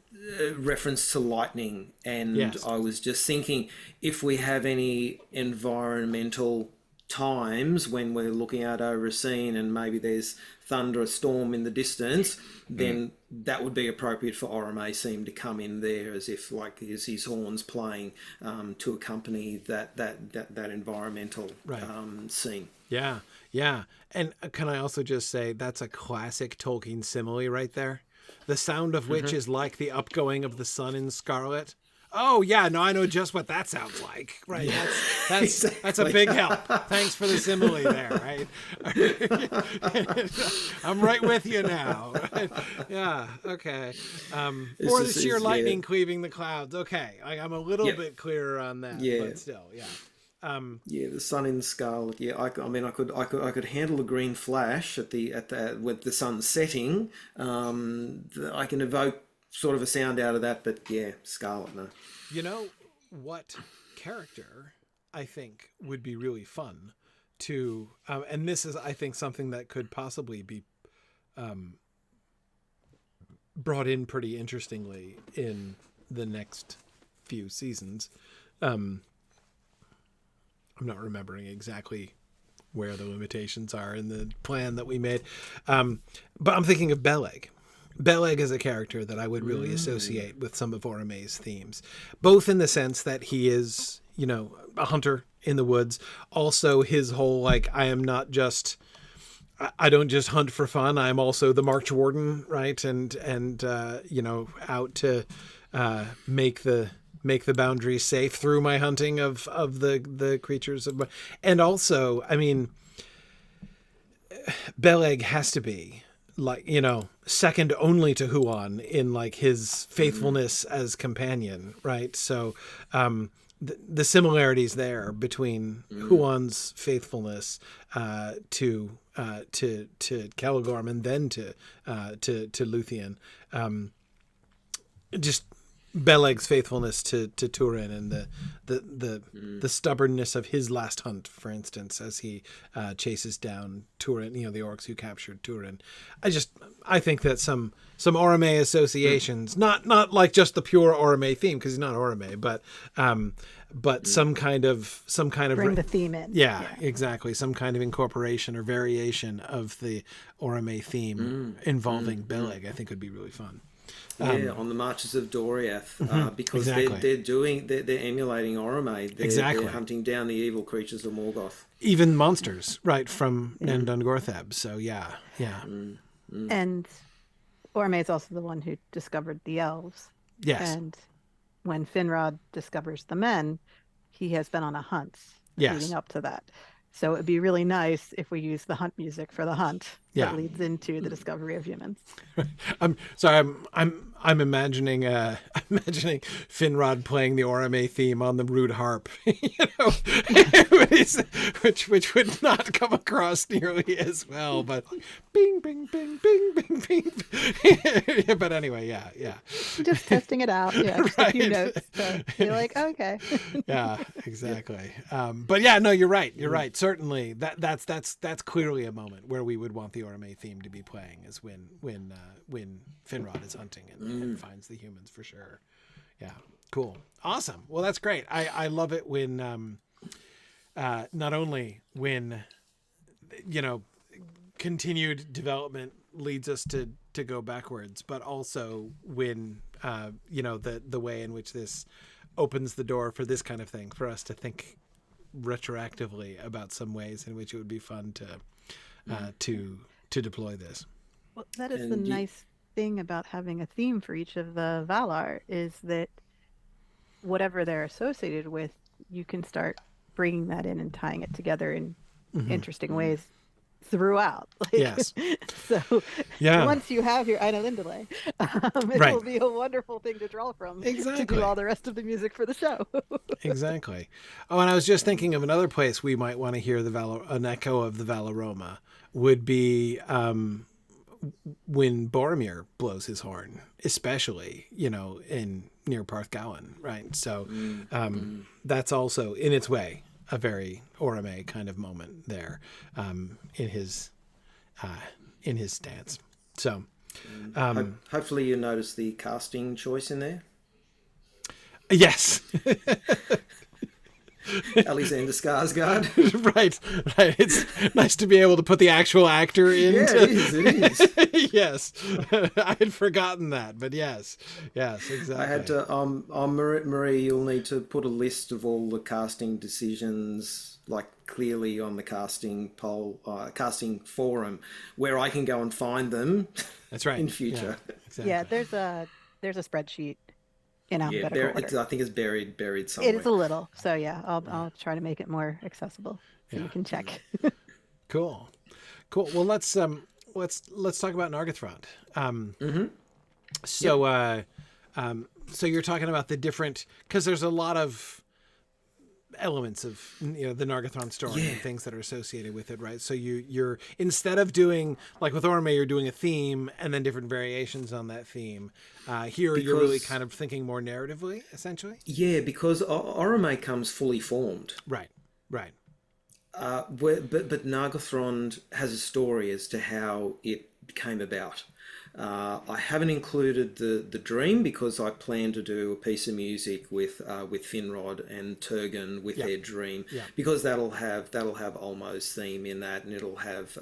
Speaker 2: reference to lightning. And
Speaker 1: Yes.
Speaker 2: I was just thinking, if we have any environmental times when we're looking out over a scene and maybe there's thunder or storm in the distance, then that would be appropriate for Orome Theme to come in there as if like is his horns playing to accompany that environmental scene.
Speaker 1: Yeah, yeah. And can I also just say that's a classic Tolkien simile right there? The sound of which is like the upgoing of the sun in scarlet. Oh yeah, no, I know just what that sounds like. Right, that's that's a big help. Thanks for the simile there. Right, I'm right with you now. Yeah, okay. Or the sheer lightning cleaving the clouds. Okay, I'm a little bit clearer on that.
Speaker 2: Yeah,
Speaker 1: but still, yeah.
Speaker 2: The sun in scarlet. Yeah, I mean, I could handle a green flash at with the sun setting. I can evoke sort of a sound out of that, but yeah, scarlet, no.
Speaker 1: You know what character I think would be really fun to, and this is, I think, something that could possibly be brought in pretty interestingly in the next few seasons. I'm not remembering exactly where the limitations are in the plan that we made. But I'm thinking of Beleg. Beleg is a character that I would really associate with some of Orome's themes, both in the sense that he is, you know, a hunter in the woods. Also his whole, like, I don't just hunt for fun. I'm also the March Warden, right? And you know, out to make the boundaries safe through my hunting of the creatures of my, and also, I mean, Beleg has to be, like, you know, second only to Huan in like his faithfulness as companion, right? So the similarities there between Huan's faithfulness to Caligorm and then to Luthien, just Beleg's faithfulness to Turin and the stubbornness of his last hunt, for instance, as he chases down Turin, you know, the orcs who captured Turin. I think that some Orome associations, not like just the pure Orome theme, because he's not Orome, but some kind of
Speaker 4: bring the theme in.
Speaker 1: Yeah, exactly. Some kind of incorporation or variation of the Orome theme involving Beleg, I think would be really fun.
Speaker 2: On the Marches of Doriath, because they're emulating Orome. They're hunting down the evil creatures of Morgoth.
Speaker 1: Even monsters, right, from Nandungortheb. So yeah.
Speaker 4: And Orome is also the one who discovered the elves.
Speaker 1: Yes.
Speaker 4: And when Finrod discovers the men, he has been on a hunt leading up to that. So it'd be really nice if we use the hunt music for the hunt that leads into the discovery of humans.
Speaker 1: I'm sorry, I'm imagining Finrod playing the Orome theme on the rude harp, you know, which would not come across nearly as well, but like, bing bing bing bing bing bing. But anyway, yeah.
Speaker 4: Just testing it out, just a few notes. So you're like, okay.
Speaker 1: Yeah, exactly. But yeah, no, you're right. Certainly, that's clearly a moment where we would want the Orome theme to be playing, is when Finrod is hunting and finds the humans, for sure. Yeah, cool, awesome. Well, that's great. I love it when not only when, you know, continued development leads us to go backwards, but also when you know, the way in which this opens the door for this kind of thing, for us to think retroactively about some ways in which it would be fun to deploy this.
Speaker 4: Well, that is the nice thing about having a theme for each of the Valar, is that whatever they're associated with, you can start bringing that in and tying it together in interesting ways throughout.
Speaker 1: Yes.
Speaker 4: So once you have your Ainulindale, it will be a wonderful thing to draw from to do all the rest of the music for the show.
Speaker 1: Exactly. Oh, and I was just thinking of another place we might want to hear an echo of the Valaroma would be when Boromir blows his horn, especially, in near Parthgowan, right? So that's also in its way a very Orome kind of moment there, in his stance. So
Speaker 2: hopefully you notice the casting choice in there.
Speaker 1: Yes.
Speaker 2: Alexander Skarsgård.
Speaker 1: Right. It's nice to be able to put the actual actor in.
Speaker 2: Yeah, it is.
Speaker 1: Yes. I had forgotten that, but yes, exactly.
Speaker 2: I had to, Marie, you'll need to put a list of all the casting decisions, like clearly on the casting forum, where I can go and find them.
Speaker 1: That's right.
Speaker 2: In future.
Speaker 1: Yeah, exactly.
Speaker 4: Yeah, there's a spreadsheet in alphabetical order.
Speaker 2: I think it's buried somewhere.
Speaker 4: It is a little, so yeah, I'll try to make it more accessible so you can check.
Speaker 1: Cool. Well, let's talk about Nargothrond. So you're talking about the different, because there's a lot of elements of the Nargothrond story and things that are associated with it, right? So you're instead of doing like with Orome, you're doing a theme and then different variations on that theme. You're really kind of thinking more narratively, essentially.
Speaker 2: Yeah, because Orome comes fully formed.
Speaker 1: Right.
Speaker 2: But Nargothrond has a story as to how it came about. I haven't included the dream because I plan to do a piece of music with Finrod and Turgon with their dream, because that'll have Olmo's theme in that, and it'll have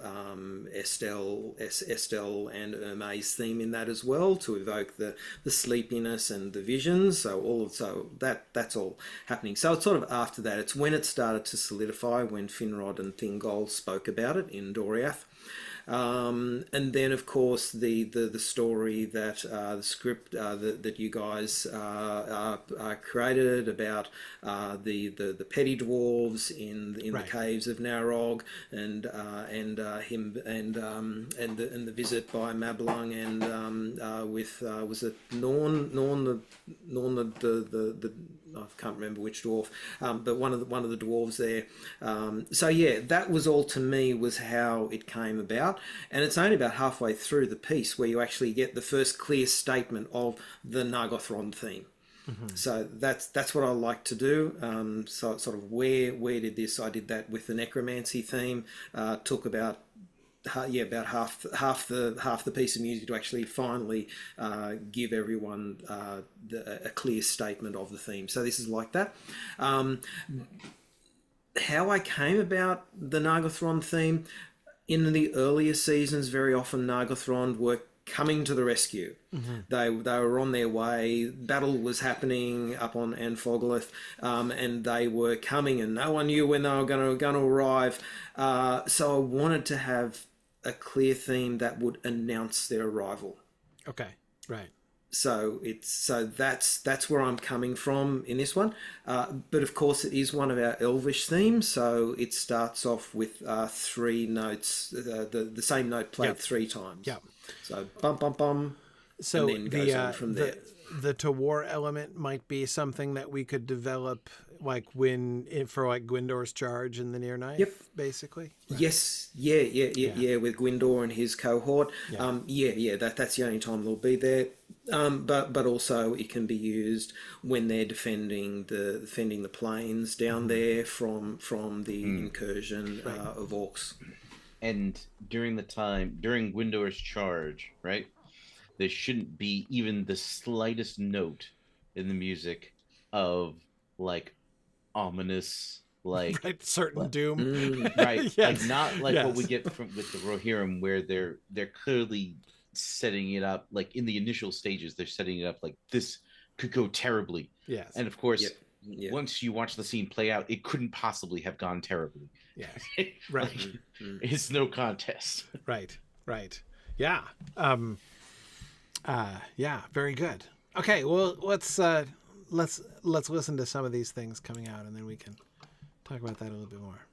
Speaker 2: Estelle and Erme's theme in that as well, to evoke the sleepiness and the visions. So that's all happening. So it's sort of after that. It's when it started to solidify, when Finrod and Thingol spoke about it in Doriath. And then, of course, the story that the script that you guys created about the petty dwarves in the caves of Narog, and the visit by Mablung and with was it Norn the I can't remember which dwarf, but one of the dwarves there. So yeah, that was all to me was how it came about, and it's only about halfway through the piece where you actually get the first clear statement of the Nargothrond theme. Mm-hmm. So that's what I like to do. So sort of where did this? I did that with the necromancy theme. Took about half the piece of music to actually finally give everyone a clear statement of the theme. So this is like that. How I came about the Nargothrond theme, in the earlier seasons, very often Nargothrond were coming to the rescue. Mm-hmm. They were on their way. Battle was happening up on Anfoglath, and they were coming, and no one knew when they were going to arrive. So I wanted to have a clear theme that would announce their arrival.
Speaker 1: Okay, right.
Speaker 2: So that's where I'm coming from in this one. But of course, it is one of our Elvish themes. So it starts off with 3 notes, the same note played 3 times. Yeah. So bum bum bum.
Speaker 1: So
Speaker 2: and then goes on from there.
Speaker 1: The to war element might be something that we could develop, like for Gwyndor's charge in the Near Knife. Yep. Basically. Right.
Speaker 2: Yes. Yeah. With Gwyndor and his cohort. Yeah. That's the only time they'll be there. But also it can be used when they're defending the plains down there from the incursion of orcs.
Speaker 5: And during Gwyndor's charge, right? There shouldn't be even the slightest note in the music of like ominous, like
Speaker 1: certain doom,
Speaker 5: right? Yes. Like not like what we get with the Rohirrim, where they're clearly setting it up. Like in the initial stages, they're setting it up like this could go terribly.
Speaker 1: Yes,
Speaker 5: and of course, once you watch the scene play out, it couldn't possibly have gone terribly.
Speaker 1: Yeah, right.
Speaker 5: Like, it's no contest.
Speaker 1: Right. Yeah. Very good. Okay, well, let's listen to some of these things coming out, and then we can talk about that a little bit more.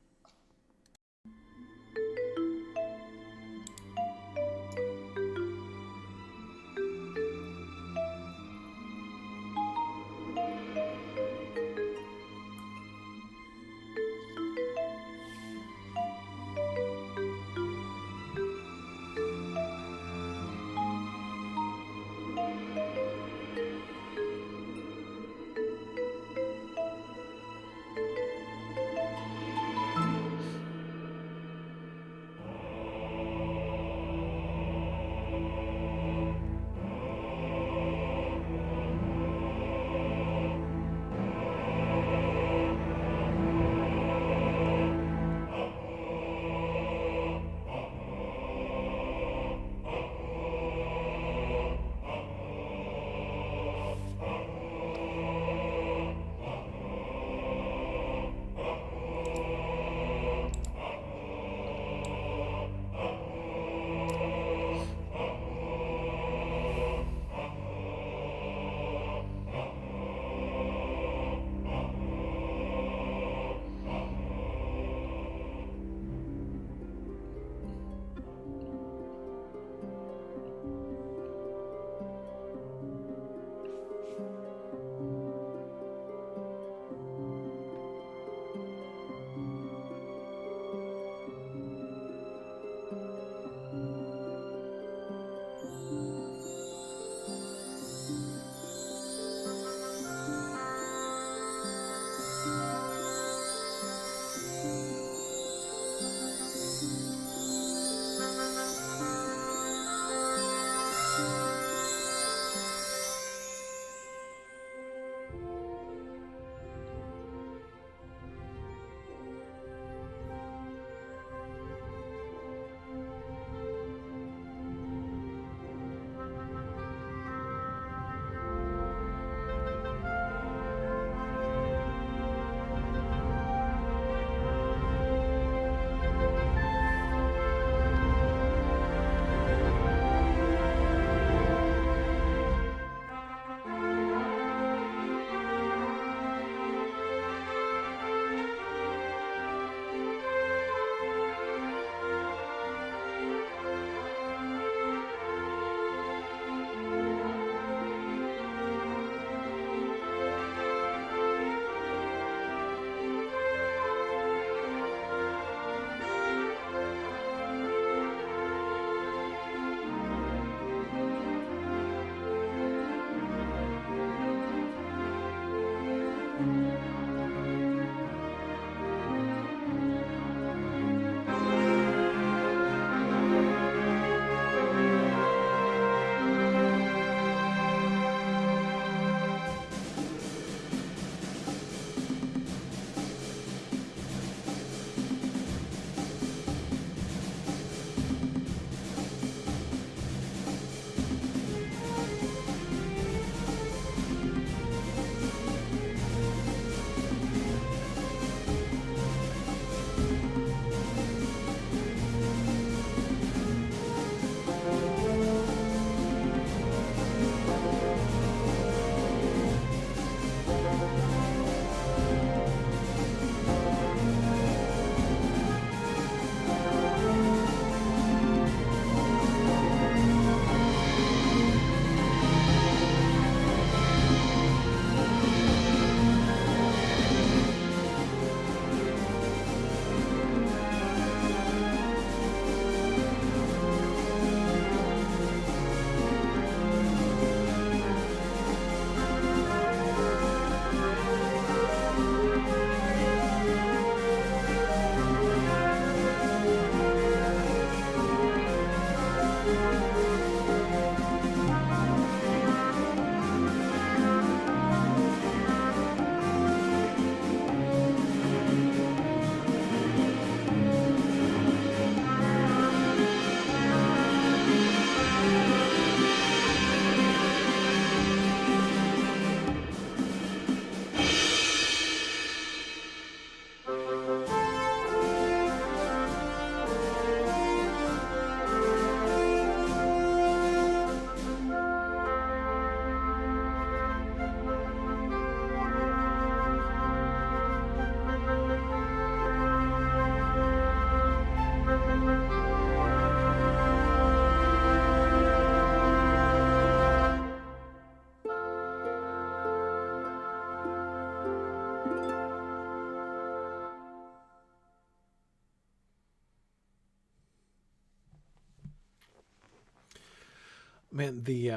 Speaker 1: Man, the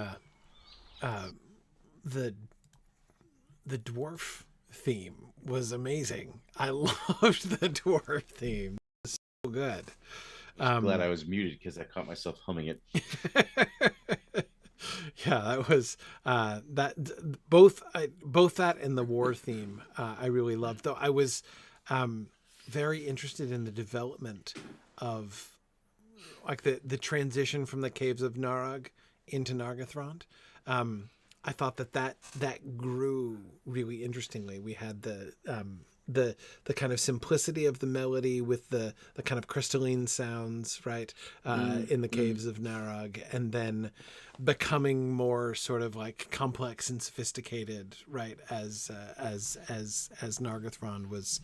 Speaker 1: dwarf theme was amazing. I loved the dwarf theme. It was so good.
Speaker 5: Glad I was muted because I caught myself humming it.
Speaker 1: Yeah, that was that both that and the war theme I really loved. Though I was very interested in the development of like the transition from the caves of Narog into Nargothrond. I thought that grew really interestingly. We had the kind of simplicity of the melody with the kind of crystalline sounds, right, in the caves of Narog, and then becoming more sort of like complex and sophisticated, right, as Nargothrond was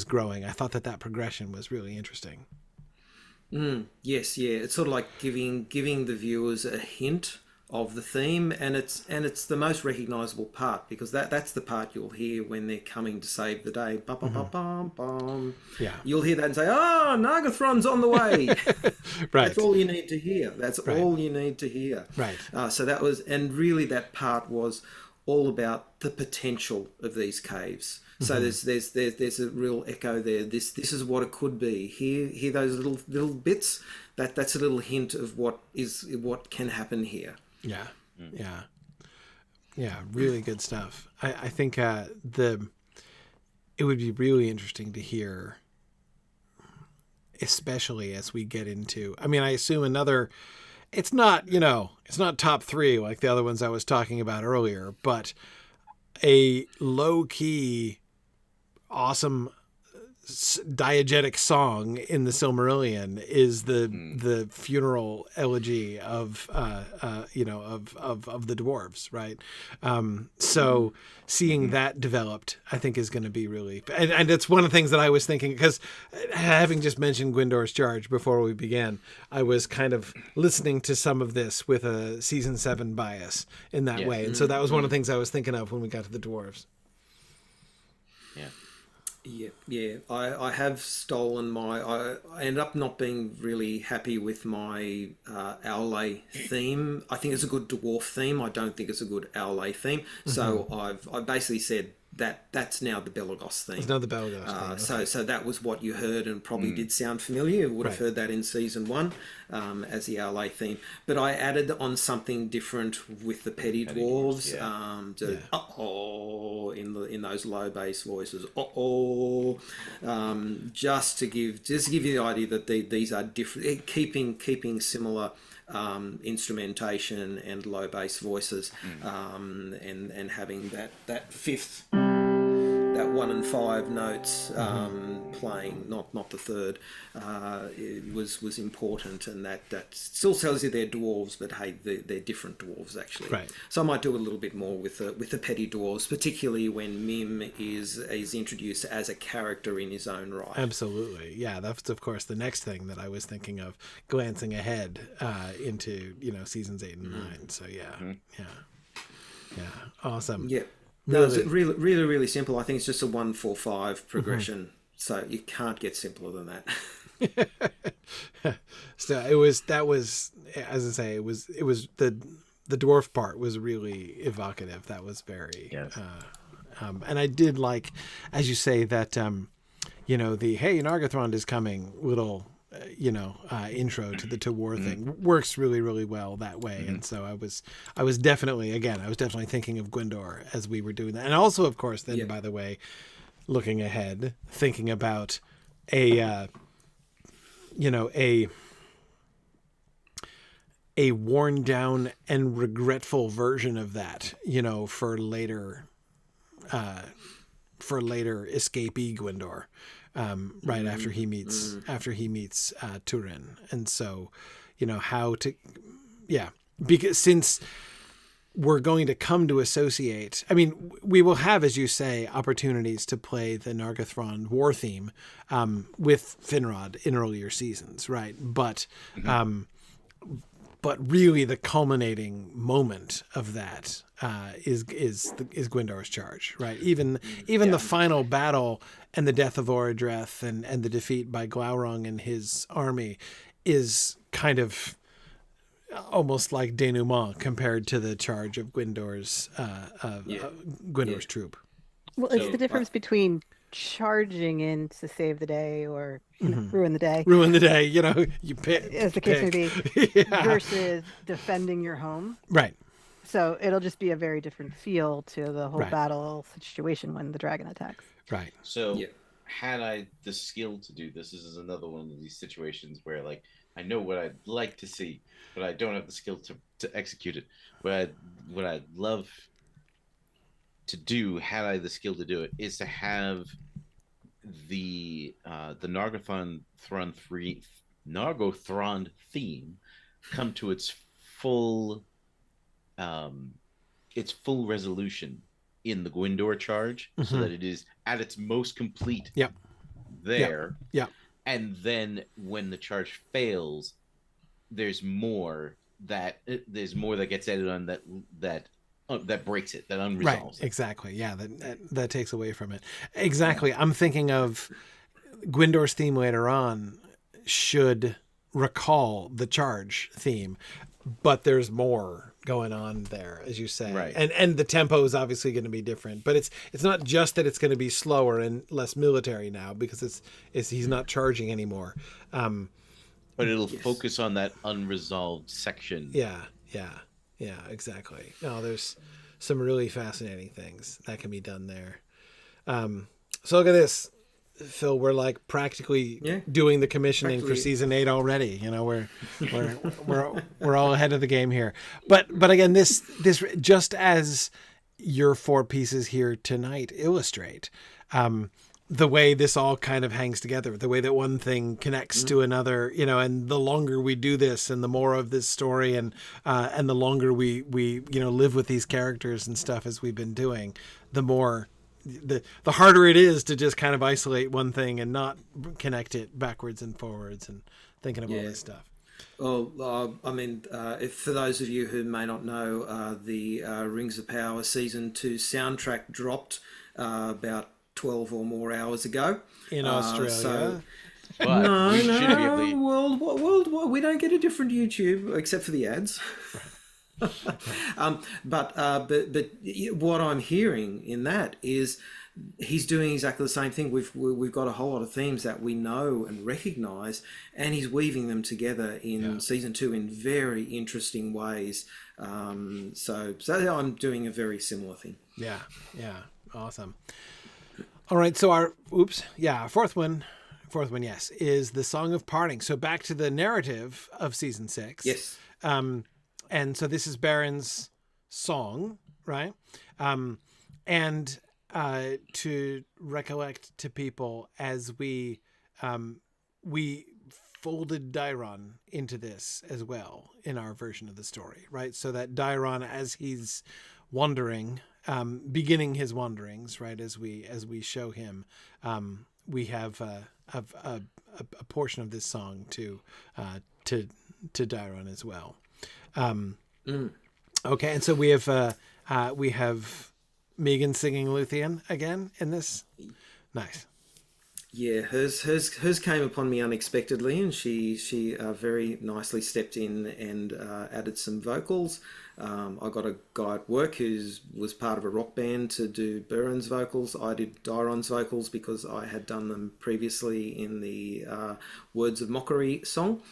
Speaker 1: growing. I thought that progression was really interesting.
Speaker 2: Yes, yeah. It's sort of like giving the viewers a hint of the theme, and it's the most recognizable part, because that's the part you'll hear when they're coming to save the day. Bum, bum, bum, bum, bum.
Speaker 1: Yeah,
Speaker 2: you'll hear that and say, "Oh, Nargothrond's on the way."
Speaker 1: Right.
Speaker 2: That's all you need to hear. That's all you need to hear.
Speaker 1: Right.
Speaker 2: So that was, and really that part was all about the potential of these caves. So there's a real echo there. This is what it could be. Hear those little bits. That's a little hint of what can happen here.
Speaker 1: Yeah, yeah, really good stuff. I think it would be really interesting to hear, especially as we get into. I mean, I assume another. It's not top 3 like the other ones I was talking about earlier, but a low key, awesome diegetic song in the Silmarillion is the funeral elegy of the dwarves, right? So seeing that developed, I think, is going to be really, and it's one of the things that I was thinking, because having just mentioned Gwyndor's Charge before we began, I was kind of listening to some of this with a season 7 bias in that way, and so that was one of the things I was thinking of when we got to the dwarves.
Speaker 2: Yeah. I have stolen I ended up not being really happy with my Owlay theme. I think it's a good dwarf theme. I don't think it's a good Owlay theme. So I basically said that's now the Belagos theme.
Speaker 1: It's now the Belagos theme. Okay.
Speaker 2: So that was what you heard, and probably did sound familiar. You would have heard that in season 1 as the Owlay theme. But I added on something different with the petty dwarves. In those low bass voices. Just to give you the idea that these are different, keeping similar instrumentation and low bass voices, and having that fifth, that 1 and 5 notes playing, not the third, it was important, and that still tells you they're dwarves, but hey, they're different dwarves actually.
Speaker 1: Right.
Speaker 2: So I might do a little bit more with the petty dwarves, particularly when Mim is introduced as a character in his own right.
Speaker 1: Absolutely, yeah. That's of course the next thing that I was thinking of, glancing ahead into seasons 8 and 9. So yeah, awesome.
Speaker 2: Yeah. No, it's really, really, really simple. I think it's just a 1-4-5 progression. So you can't get simpler than that.
Speaker 1: So it was, as I say, it was the dwarf part was really evocative. That was very, and I did like, as you say, that, the, hey, Nargothrond is coming little, intro to war thing works really, really well that way. And so I was definitely thinking of Gwyndor as we were doing that. And also, of course, then by the way, looking ahead, thinking about a worn down and regretful version of that, for later escapee Gwyndor. Right after he meets Turin, and so because since we're going to come to associate, I mean, we will have, as you say, opportunities to play the Nargothrond war theme with Finrod in earlier seasons, right? But really, the culminating moment of that is Gwyndor's Charge, right? Even the final battle and the death of Orodreth and the defeat by Glaurung and his army is kind of almost like denouement compared to the charge of Gwyndor's troop.
Speaker 4: Well, it's the difference between charging in to save the day or ruin the day.
Speaker 1: Ruin the day, you pick.
Speaker 4: As the case may be, versus defending your home.
Speaker 1: Right.
Speaker 4: So it'll just be a very different feel to the whole battle situation when the dragon attacks.
Speaker 1: Right.
Speaker 5: So had I the skill to do this is another one of these situations where, like, I know what I'd like to see, but I don't have the skill to execute it. What I'd love to do, had I the skill to do it, is to have the Nargothrond theme come to its full resolution in the Gwyndor charge, so that it is at its most complete there.
Speaker 1: Yep.
Speaker 5: And then when the charge fails, there's more that gets added on that breaks it, that unresolves it.
Speaker 1: Exactly. Yeah, that takes away from it. Exactly. I'm thinking of Gwyndor's theme later on should recall the charge theme, but there's more going on there, as you say.
Speaker 5: Right.
Speaker 1: And the tempo is obviously going to be different, but it's not just that it's going to be slower and less military now because he's not charging anymore.
Speaker 5: But it'll focus on that unresolved section.
Speaker 1: Yeah, exactly. No, there's some really fascinating things that can be done there. So look at this, Phil. We're like practically doing the commissioning for season 8 already. We're all ahead of the game here. But again, this just as your 4 pieces here tonight illustrate, the way this all kind of hangs together, the way that one thing connects to another, and the longer we do this and the more of this story and the longer we live with these characters and stuff as we've been doing, the more, the harder it is to just kind of isolate one thing and not connect it backwards and forwards and thinking of all this stuff.
Speaker 2: Well, if for those of you who may not know, the Rings of Power Season 2 soundtrack dropped about 12 or more hours ago
Speaker 1: in Australia.
Speaker 2: Worldwide, we don't get a different YouTube except for the ads. But what I'm hearing in that is he's doing exactly the same thing. We've got a whole lot of themes that we know and recognize, and he's weaving them together in season 2 in very interesting ways. So I'm doing a very similar thing.
Speaker 1: Yeah, awesome. All right, so our fourth one, yes, is the Song of Parting. So back to the narrative of season 6.
Speaker 2: Yes.
Speaker 1: And so this is Baron's song, right? And to recollect to people as we folded Dairon into this as well in our version of the story, right? So that Dairon, as he's wandering, beginning his wanderings, right, as we show him, we have a portion of this song to Dairon as well. Okay, and so we have Megan singing Luthien again in this. Nice.
Speaker 2: Yeah, hers came upon me unexpectedly, and she very nicely stepped in and added some vocals. I got a guy at work who was part of a rock band to do Baron's vocals. I did Dairon's vocals because I had done them previously in the Words of Mockery song.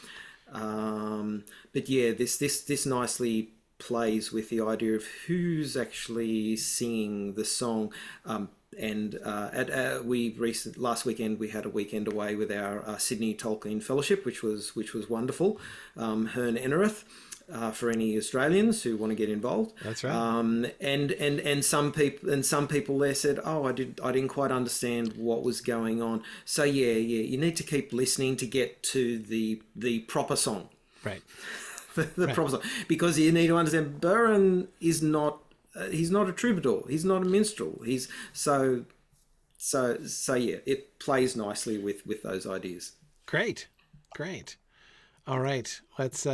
Speaker 2: But yeah, this nicely plays with the idea of who's actually singing the song. Last weekend we had a weekend away with our Sydney Tolkien Fellowship, which was wonderful. Hern Ennereth. For any Australians who want to get involved,
Speaker 1: that's right.
Speaker 2: And some people there said, "Oh, I didn't quite understand what was going on." So yeah, you need to keep listening to get to the proper song,
Speaker 1: right?
Speaker 2: the proper song, because you need to understand Baron is not. He's not a troubadour. He's not a minstrel. He's so yeah. It plays nicely with those ideas.
Speaker 1: Great. All right, let's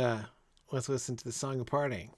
Speaker 1: listen to the Song of Parting.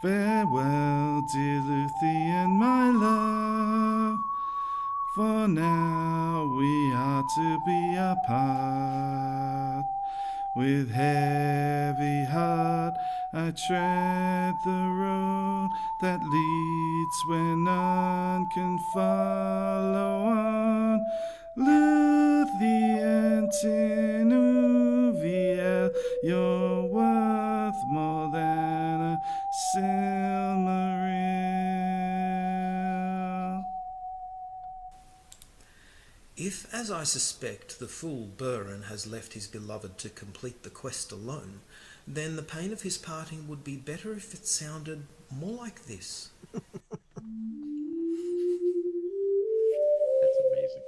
Speaker 12: Farewell, dear Luthien, my love, for now we are to be apart. With heavy heart I tread the road that leads where none can follow on. Luthien Tinuviel, you're worth more than a Silmaril.
Speaker 6: If, as I suspect, the fool Burren has left his beloved to complete the quest alone, then the pain of his parting would be better if it sounded more like this.
Speaker 5: That's amazing.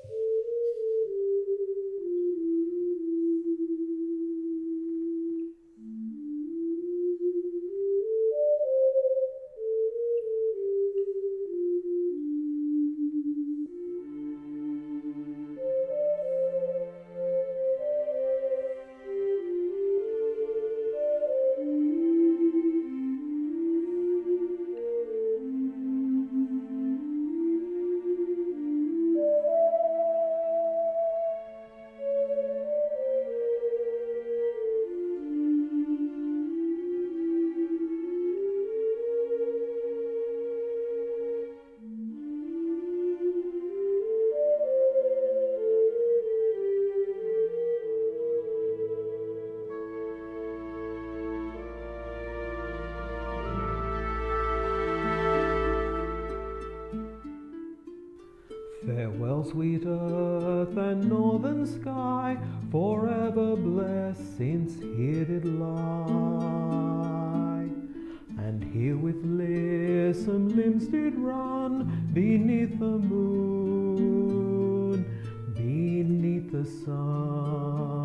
Speaker 13: Farewell, sweet earth and northern sky, forever blessed since here did lie. And here with lissom limbs did run beneath the moon, beneath the sun.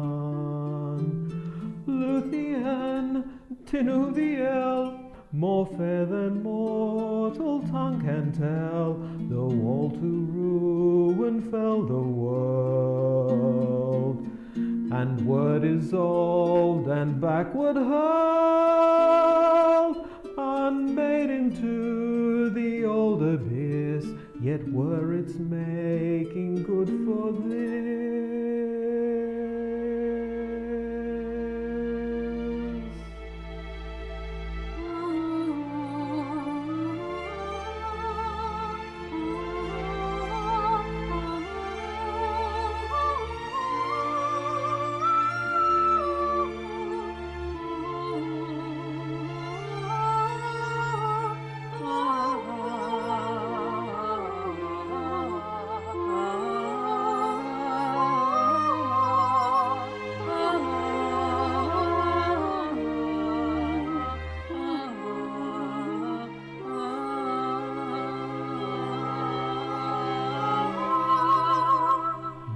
Speaker 13: Luthien, Tinuviel, more fair than mortal tongue can tell, the wall to ruin fell the world, and word dissolved and backward hurled, unmade into the old abyss, yet were its making good for this.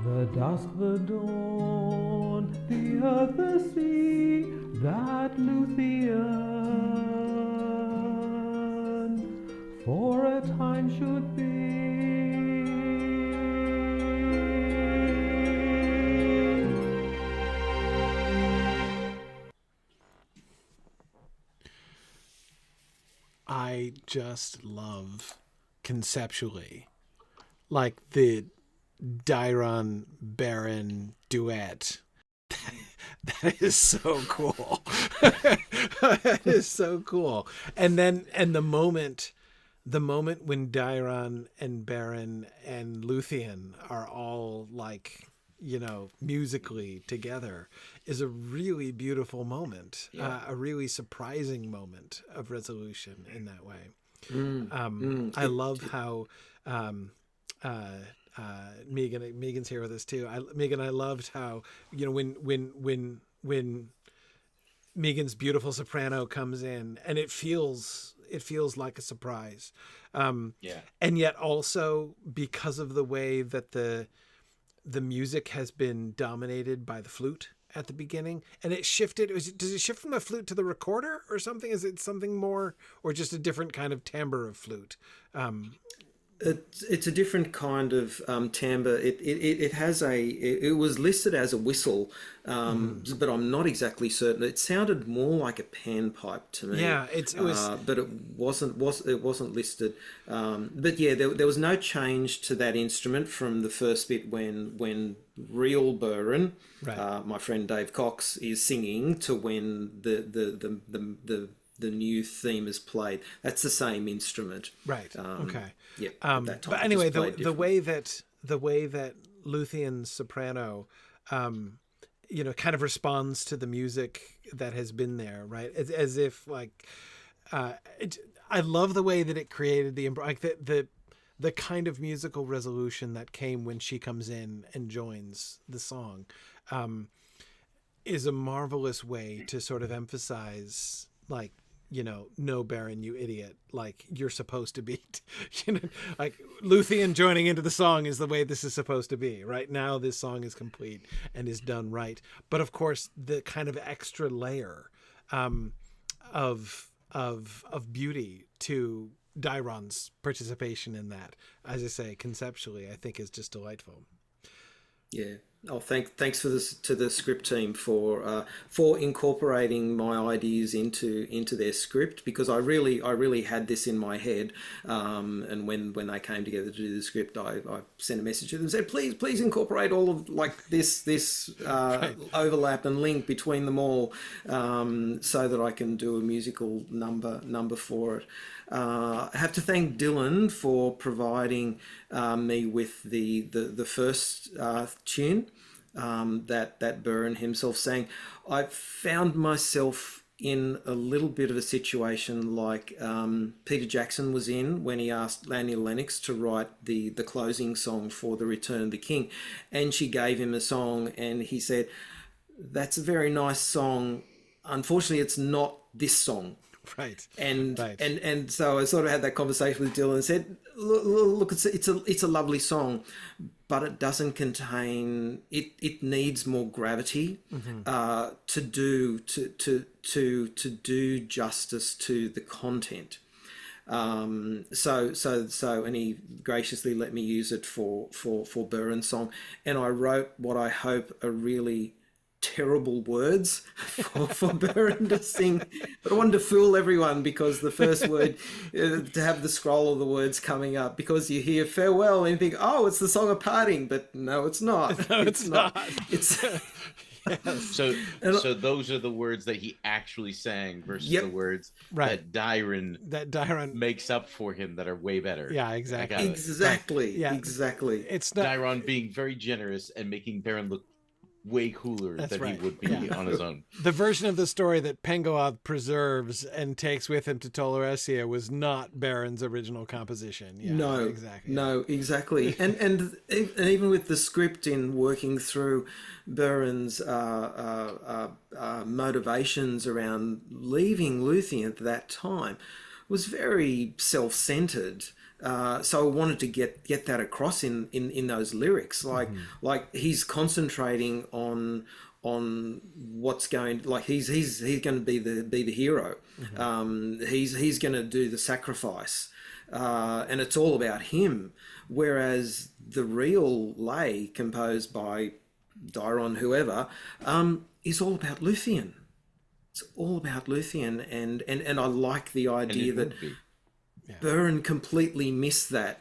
Speaker 13: The dusk, the dawn, the earth, the sea, that Luthien for a time should be.
Speaker 1: I just love conceptually, like the Dairon Baron duet. That is so cool. That is so cool. And the moment when Dairon and Baron and Luthien are all like, you know, musically together is a really beautiful moment. Yeah. A really surprising moment of resolution in that way. I love how Megan's here with us too. Megan, I loved how, you know, when Megan's beautiful soprano comes in and it feels like a surprise. And yet also because of the way that the music has been dominated by the flute at the beginning, and it shifted. Does it shift from the flute to the recorder or something? Is it something more, or just a different kind of timbre of flute?
Speaker 2: It's a different kind of timbre. It was listed as a whistle, but I'm not exactly certain. It sounded more like a panpipe to me.
Speaker 1: Yeah, it was,
Speaker 2: but it wasn't listed. But yeah, there was no change to that instrument from the first bit when real Burren,
Speaker 1: right.
Speaker 2: My friend Dave Cox, is singing, to when the new theme is played. That's the same instrument.
Speaker 1: Right. Okay.
Speaker 2: Yeah.
Speaker 1: But anyway, the way that Luthien's soprano, kind of responds to the music that has been there, right? As if like, I love the way that it created the kind of musical resolution that came when she comes in and joins the song, is a marvelous way to sort of emphasize, like, no, Baron, you idiot. Like, you're supposed to be, like Luthien joining into the song is the way this is supposed to be. Right now, this song is complete and is done right. But of course, the kind of extra layer of beauty to Dairon's participation in that, as I say, conceptually, I think is just delightful.
Speaker 2: Yeah. Oh, thanks to the script team for incorporating my ideas into their script, because I really had this in my head, and when they came together to do the script, I sent a message to them and said, please incorporate all of like this right. overlap and link between them all, so that I can do a musical number for it. I have to thank Dylan for providing me with the first tune that Burren himself sang. I found myself in a little bit of a situation like Peter Jackson was in when he asked Lanny Lennox to write the closing song for The Return of the King, and she gave him a song and he said, "That's a very nice song. Unfortunately, it's not this song."
Speaker 1: Right.
Speaker 2: And so I sort of had that conversation with Dylan and said, look, it's a lovely song, but it doesn't contain, it needs more gravity to do justice to the content. So and he graciously let me use it for Burren's song, and I wrote what I hope are really terrible words for Burren to sing, but I wanted to fool everyone, because the first word, to have the scroll of the words coming up, because you hear farewell and you think, oh, it's the song of parting, but no, it's not.
Speaker 1: No, it's not.
Speaker 2: It's
Speaker 1: yes.
Speaker 5: So those are the words that he actually sang versus the words that Dairon makes up for him that are way better.
Speaker 1: Yeah, exactly.
Speaker 2: Exactly.
Speaker 1: Yeah.
Speaker 2: Exactly.
Speaker 1: It's not
Speaker 5: Dairon being very generous and making Baron look way cooler than he would be on his own.
Speaker 1: The version of the story that Pengoath preserves and takes with him to Toloresia was not Baron's original composition. Yeah,
Speaker 2: no,
Speaker 1: exactly.
Speaker 2: No, exactly. And even with the script, in working through Baron's motivations around leaving Luthien at that time, was very self-centered. So I wanted to get that across in those lyrics, like he's concentrating on what's going, like he's going to be the hero. He's going to do the sacrifice, and it's all about him. Whereas the real lay, composed by Dairon, whoever, is all about Luthien. It's all about Luthien, and I like the idea that. Yeah. Burren completely missed that.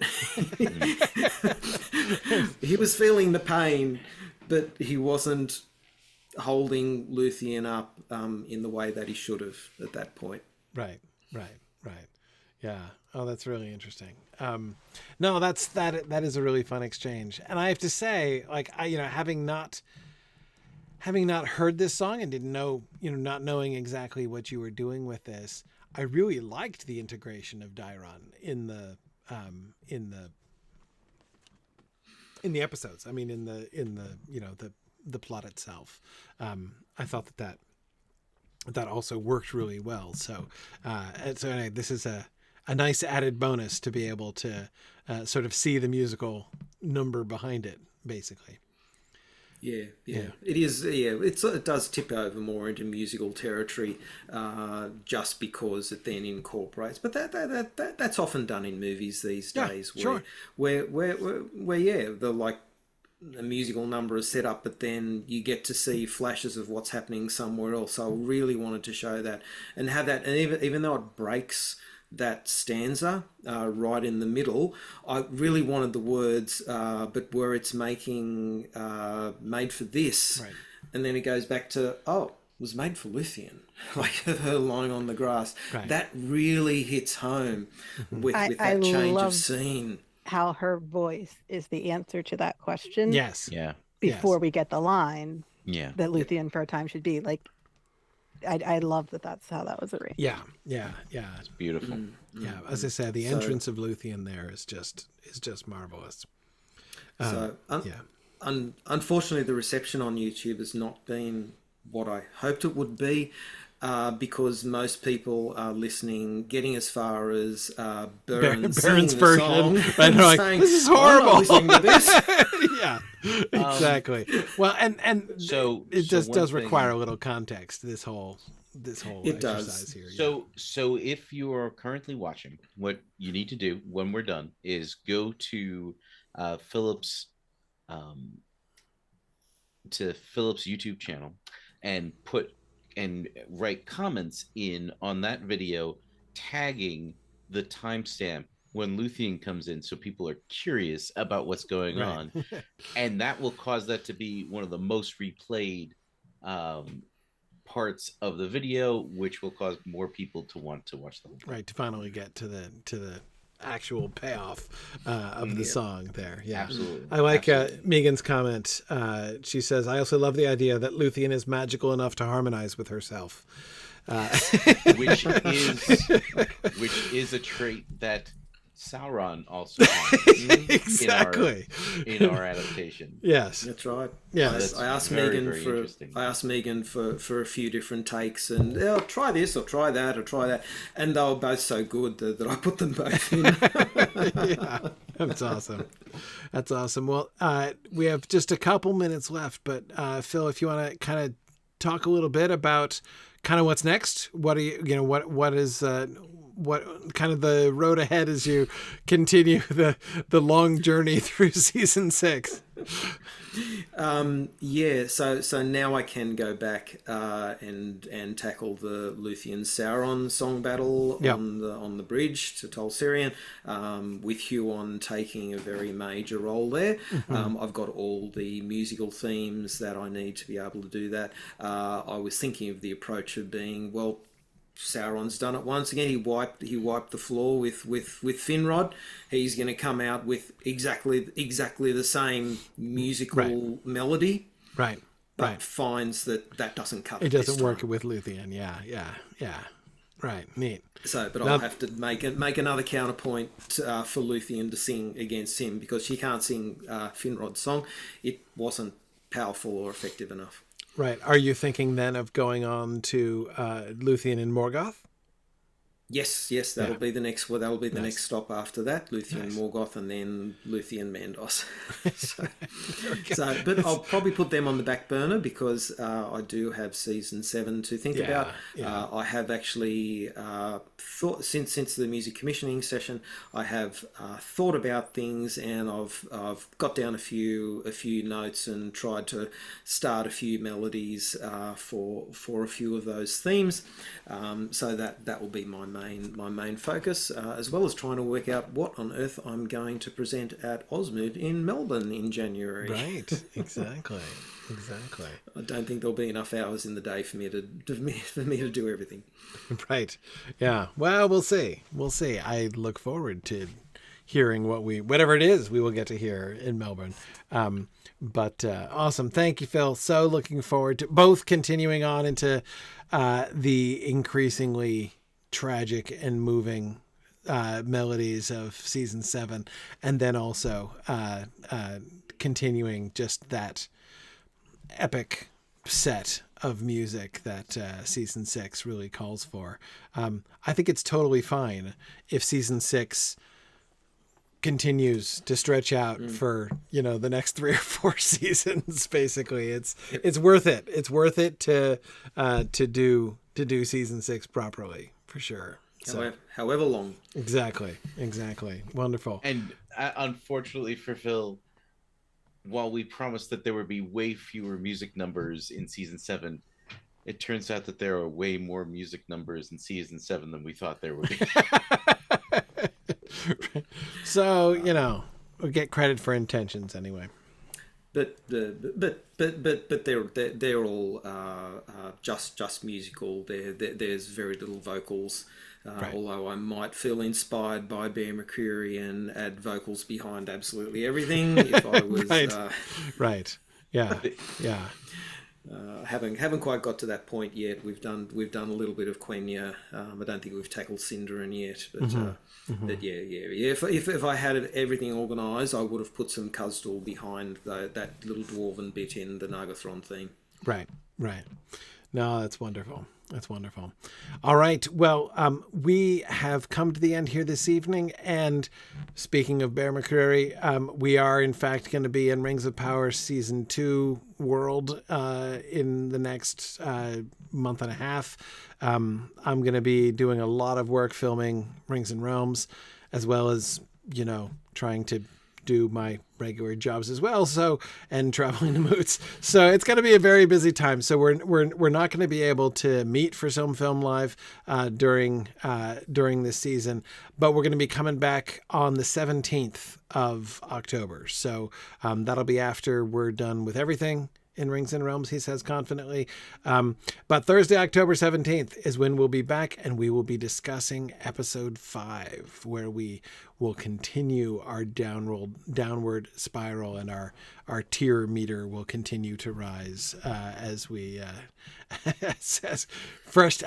Speaker 2: He was feeling the pain, but he wasn't holding Luthien up in the way that he should have at that point.
Speaker 1: Right. Yeah. Oh, that's really interesting. No, that is a really fun exchange. And I have to say, like, having not heard this song and didn't know, not knowing exactly what you were doing with this, I really liked the integration of Dairon in the episodes. I mean, in the plot itself. I thought that also worked really well. So anyway, this is a nice added bonus to be able to sort of see the musical number behind it, basically.
Speaker 2: Yeah. It is. Yeah, it does tip over more into musical territory, just because it then incorporates. But that's often done in movies these days, where a musical number is set up, but then you get to see flashes of what's happening somewhere else. So I really wanted to show that and have that, and even though it breaks that stanza right in the middle, I really wanted the words, but where it's made for this, right. And then it goes back to, was made for Luthien, like her lying on the grass. Right. That really hits home with that change of scene.
Speaker 4: How her voice is the answer to that question.
Speaker 1: Yes.
Speaker 5: Yeah.
Speaker 4: Before we get the line.
Speaker 5: Yeah.
Speaker 4: That Luthien for a time should be like. I love that. That's how that was arranged.
Speaker 1: Yeah.
Speaker 5: It's beautiful.
Speaker 1: Yeah, as I said, the entrance of Luthien there is just marvelous.
Speaker 2: Unfortunately, the reception on YouTube has not been what I hoped it would be, because most people are getting as far as Baron's version, song,
Speaker 1: right? They're like, saying, "This is horrible."
Speaker 2: I'm not listening to this.
Speaker 1: Yeah, exactly. Well, and so it does require a little context. This whole exercise here.
Speaker 5: So if you are currently watching, what you need to do when we're done is go to Philip's YouTube channel and write comments in on that video, tagging the timestamp when Luthien comes in, so people are curious about what's going on, and that will cause that to be one of the most replayed parts of the video, which will cause more people to want to watch the whole thing.
Speaker 1: Right, to finally get to the actual payoff of the song there. Yeah, absolutely. I like Megan's comment. She says, "I also love the idea that Luthien is magical enough to harmonize with herself,"
Speaker 5: which is a trait that Sauron also has.
Speaker 1: Exactly.
Speaker 5: in our adaptation.
Speaker 2: Yes, that's right.
Speaker 1: Yes,
Speaker 2: I asked Megan for a few different takes, and try this or try that, and they were both so good that I put them both in.
Speaker 1: Yeah, that's awesome. Well, we have just a couple minutes left, but Phil, if you want to kind of talk a little bit about kind of what's next, what kind of the road ahead as you continue the long journey through season 6?
Speaker 2: So now I can go back and tackle the Luthien Sauron song battle on the bridge to Tol Sirion, with Huon taking a very major role there. I've got all the musical themes that I need to be able to do that. I was thinking of the approach of being, well, Sauron's done it once again. He wiped the floor with Finrod. He's going to come out with exactly the same musical melody,
Speaker 1: right?
Speaker 2: But finds that doesn't cut it.
Speaker 1: It doesn't work with Luthien. Yeah. Right, neat.
Speaker 2: So, but I'll have to make another counterpoint for Luthien to sing against him, because she can't sing Finrod's song. It wasn't powerful or effective enough.
Speaker 1: Right. Are you thinking then of going on to Luthien and Morgoth?
Speaker 2: Yes, that'll be the next. Well, that'll be the next stop after that. Luthien, Morgoth, and then Luthien, Mandos. But I'll probably put them on the back burner, because I do have season 7 to think about. Yeah. I have actually thought since the music commissioning session, I have thought about things, and I've got down a few notes and tried to start a few melodies for a few of those themes. So that will be my main focus, as well as trying to work out what on earth I'm going to present at Osmoot in Melbourne in January.
Speaker 1: Right, exactly.
Speaker 2: I don't think there'll be enough hours in the day for me to do everything.
Speaker 1: Right. Yeah. Well, we'll see. I look forward to hearing whatever it is we will get to hear in Melbourne. But awesome. Thank you, Phil. So looking forward to both continuing on into the increasingly tragic and moving melodies of season 7, and then also continuing just that epic set of music that season 6 really calls for. I think it's totally fine if season 6 continues to stretch out for, the next 3 or 4 seasons. Basically, it's worth it. It's worth it to do season 6 properly, for sure. So,
Speaker 2: however long.
Speaker 1: Exactly. Wonderful.
Speaker 5: And unfortunately for Phil, while we promised that there would be way fewer music numbers in season 7, it turns out that there are way more music numbers in season 7 than we thought there would be.
Speaker 1: So, we'll get credit for intentions anyway.
Speaker 2: But they're all just musical. There's very little vocals. Right. Although I might feel inspired by Bear McCreary and add vocals behind absolutely everything if I was
Speaker 1: right. Yeah.
Speaker 2: Haven't quite got to that point yet. We've done a little bit of Quenya. I don't think we've tackled Sindarin yet, but but yeah. If I had everything organised, I would have put some Khuzdul behind that little dwarven bit in the Nagathron theme.
Speaker 1: Right. No, that's wonderful. All right. Well, we have come to the end here this evening. And speaking of Bear McCreary, we are in fact going to be in Rings of Power Season 2 world in the next month and a half. I'm going to be doing a lot of work filming Rings and Realms, as well as, trying to do my regular jobs as well, and traveling to moots. So it's going to be a very busy time. So we're not going to be able to meet for some Film Live during this season, but we're going to be coming back on the 17th of October. So that'll be after we're done with everything in Rings and Realms, he says confidently. But Thursday, October 17th is when we'll be back, and we will be discussing episode 5, where we will continue our downward spiral, and our tier meter will continue to rise as we first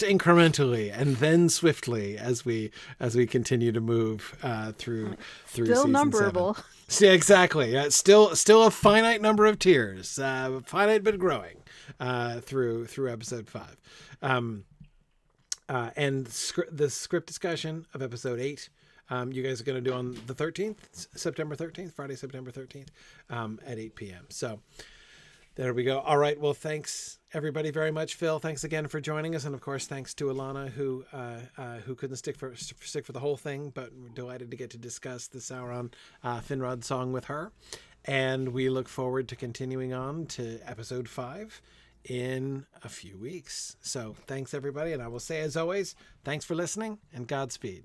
Speaker 1: incrementally and then swiftly as we continue to move through
Speaker 4: still
Speaker 1: season
Speaker 4: numberable
Speaker 1: 7. Yeah, exactly. Still a finite number of tiers, finite but growing through episode 5. And the script discussion of episode 8, you guys are going to do on the 13th, Friday, September 13th, at 8 p.m. So there we go. All right. Well, thanks everybody very much. Phil, thanks again for joining us. And of course, thanks to Alana, who couldn't stick for the whole thing, but we're delighted to get to discuss the Sauron Finrod song with her. And we look forward to continuing on to episode 5 in a few weeks. So thanks everybody. And I will say, as always, thanks for listening and Godspeed.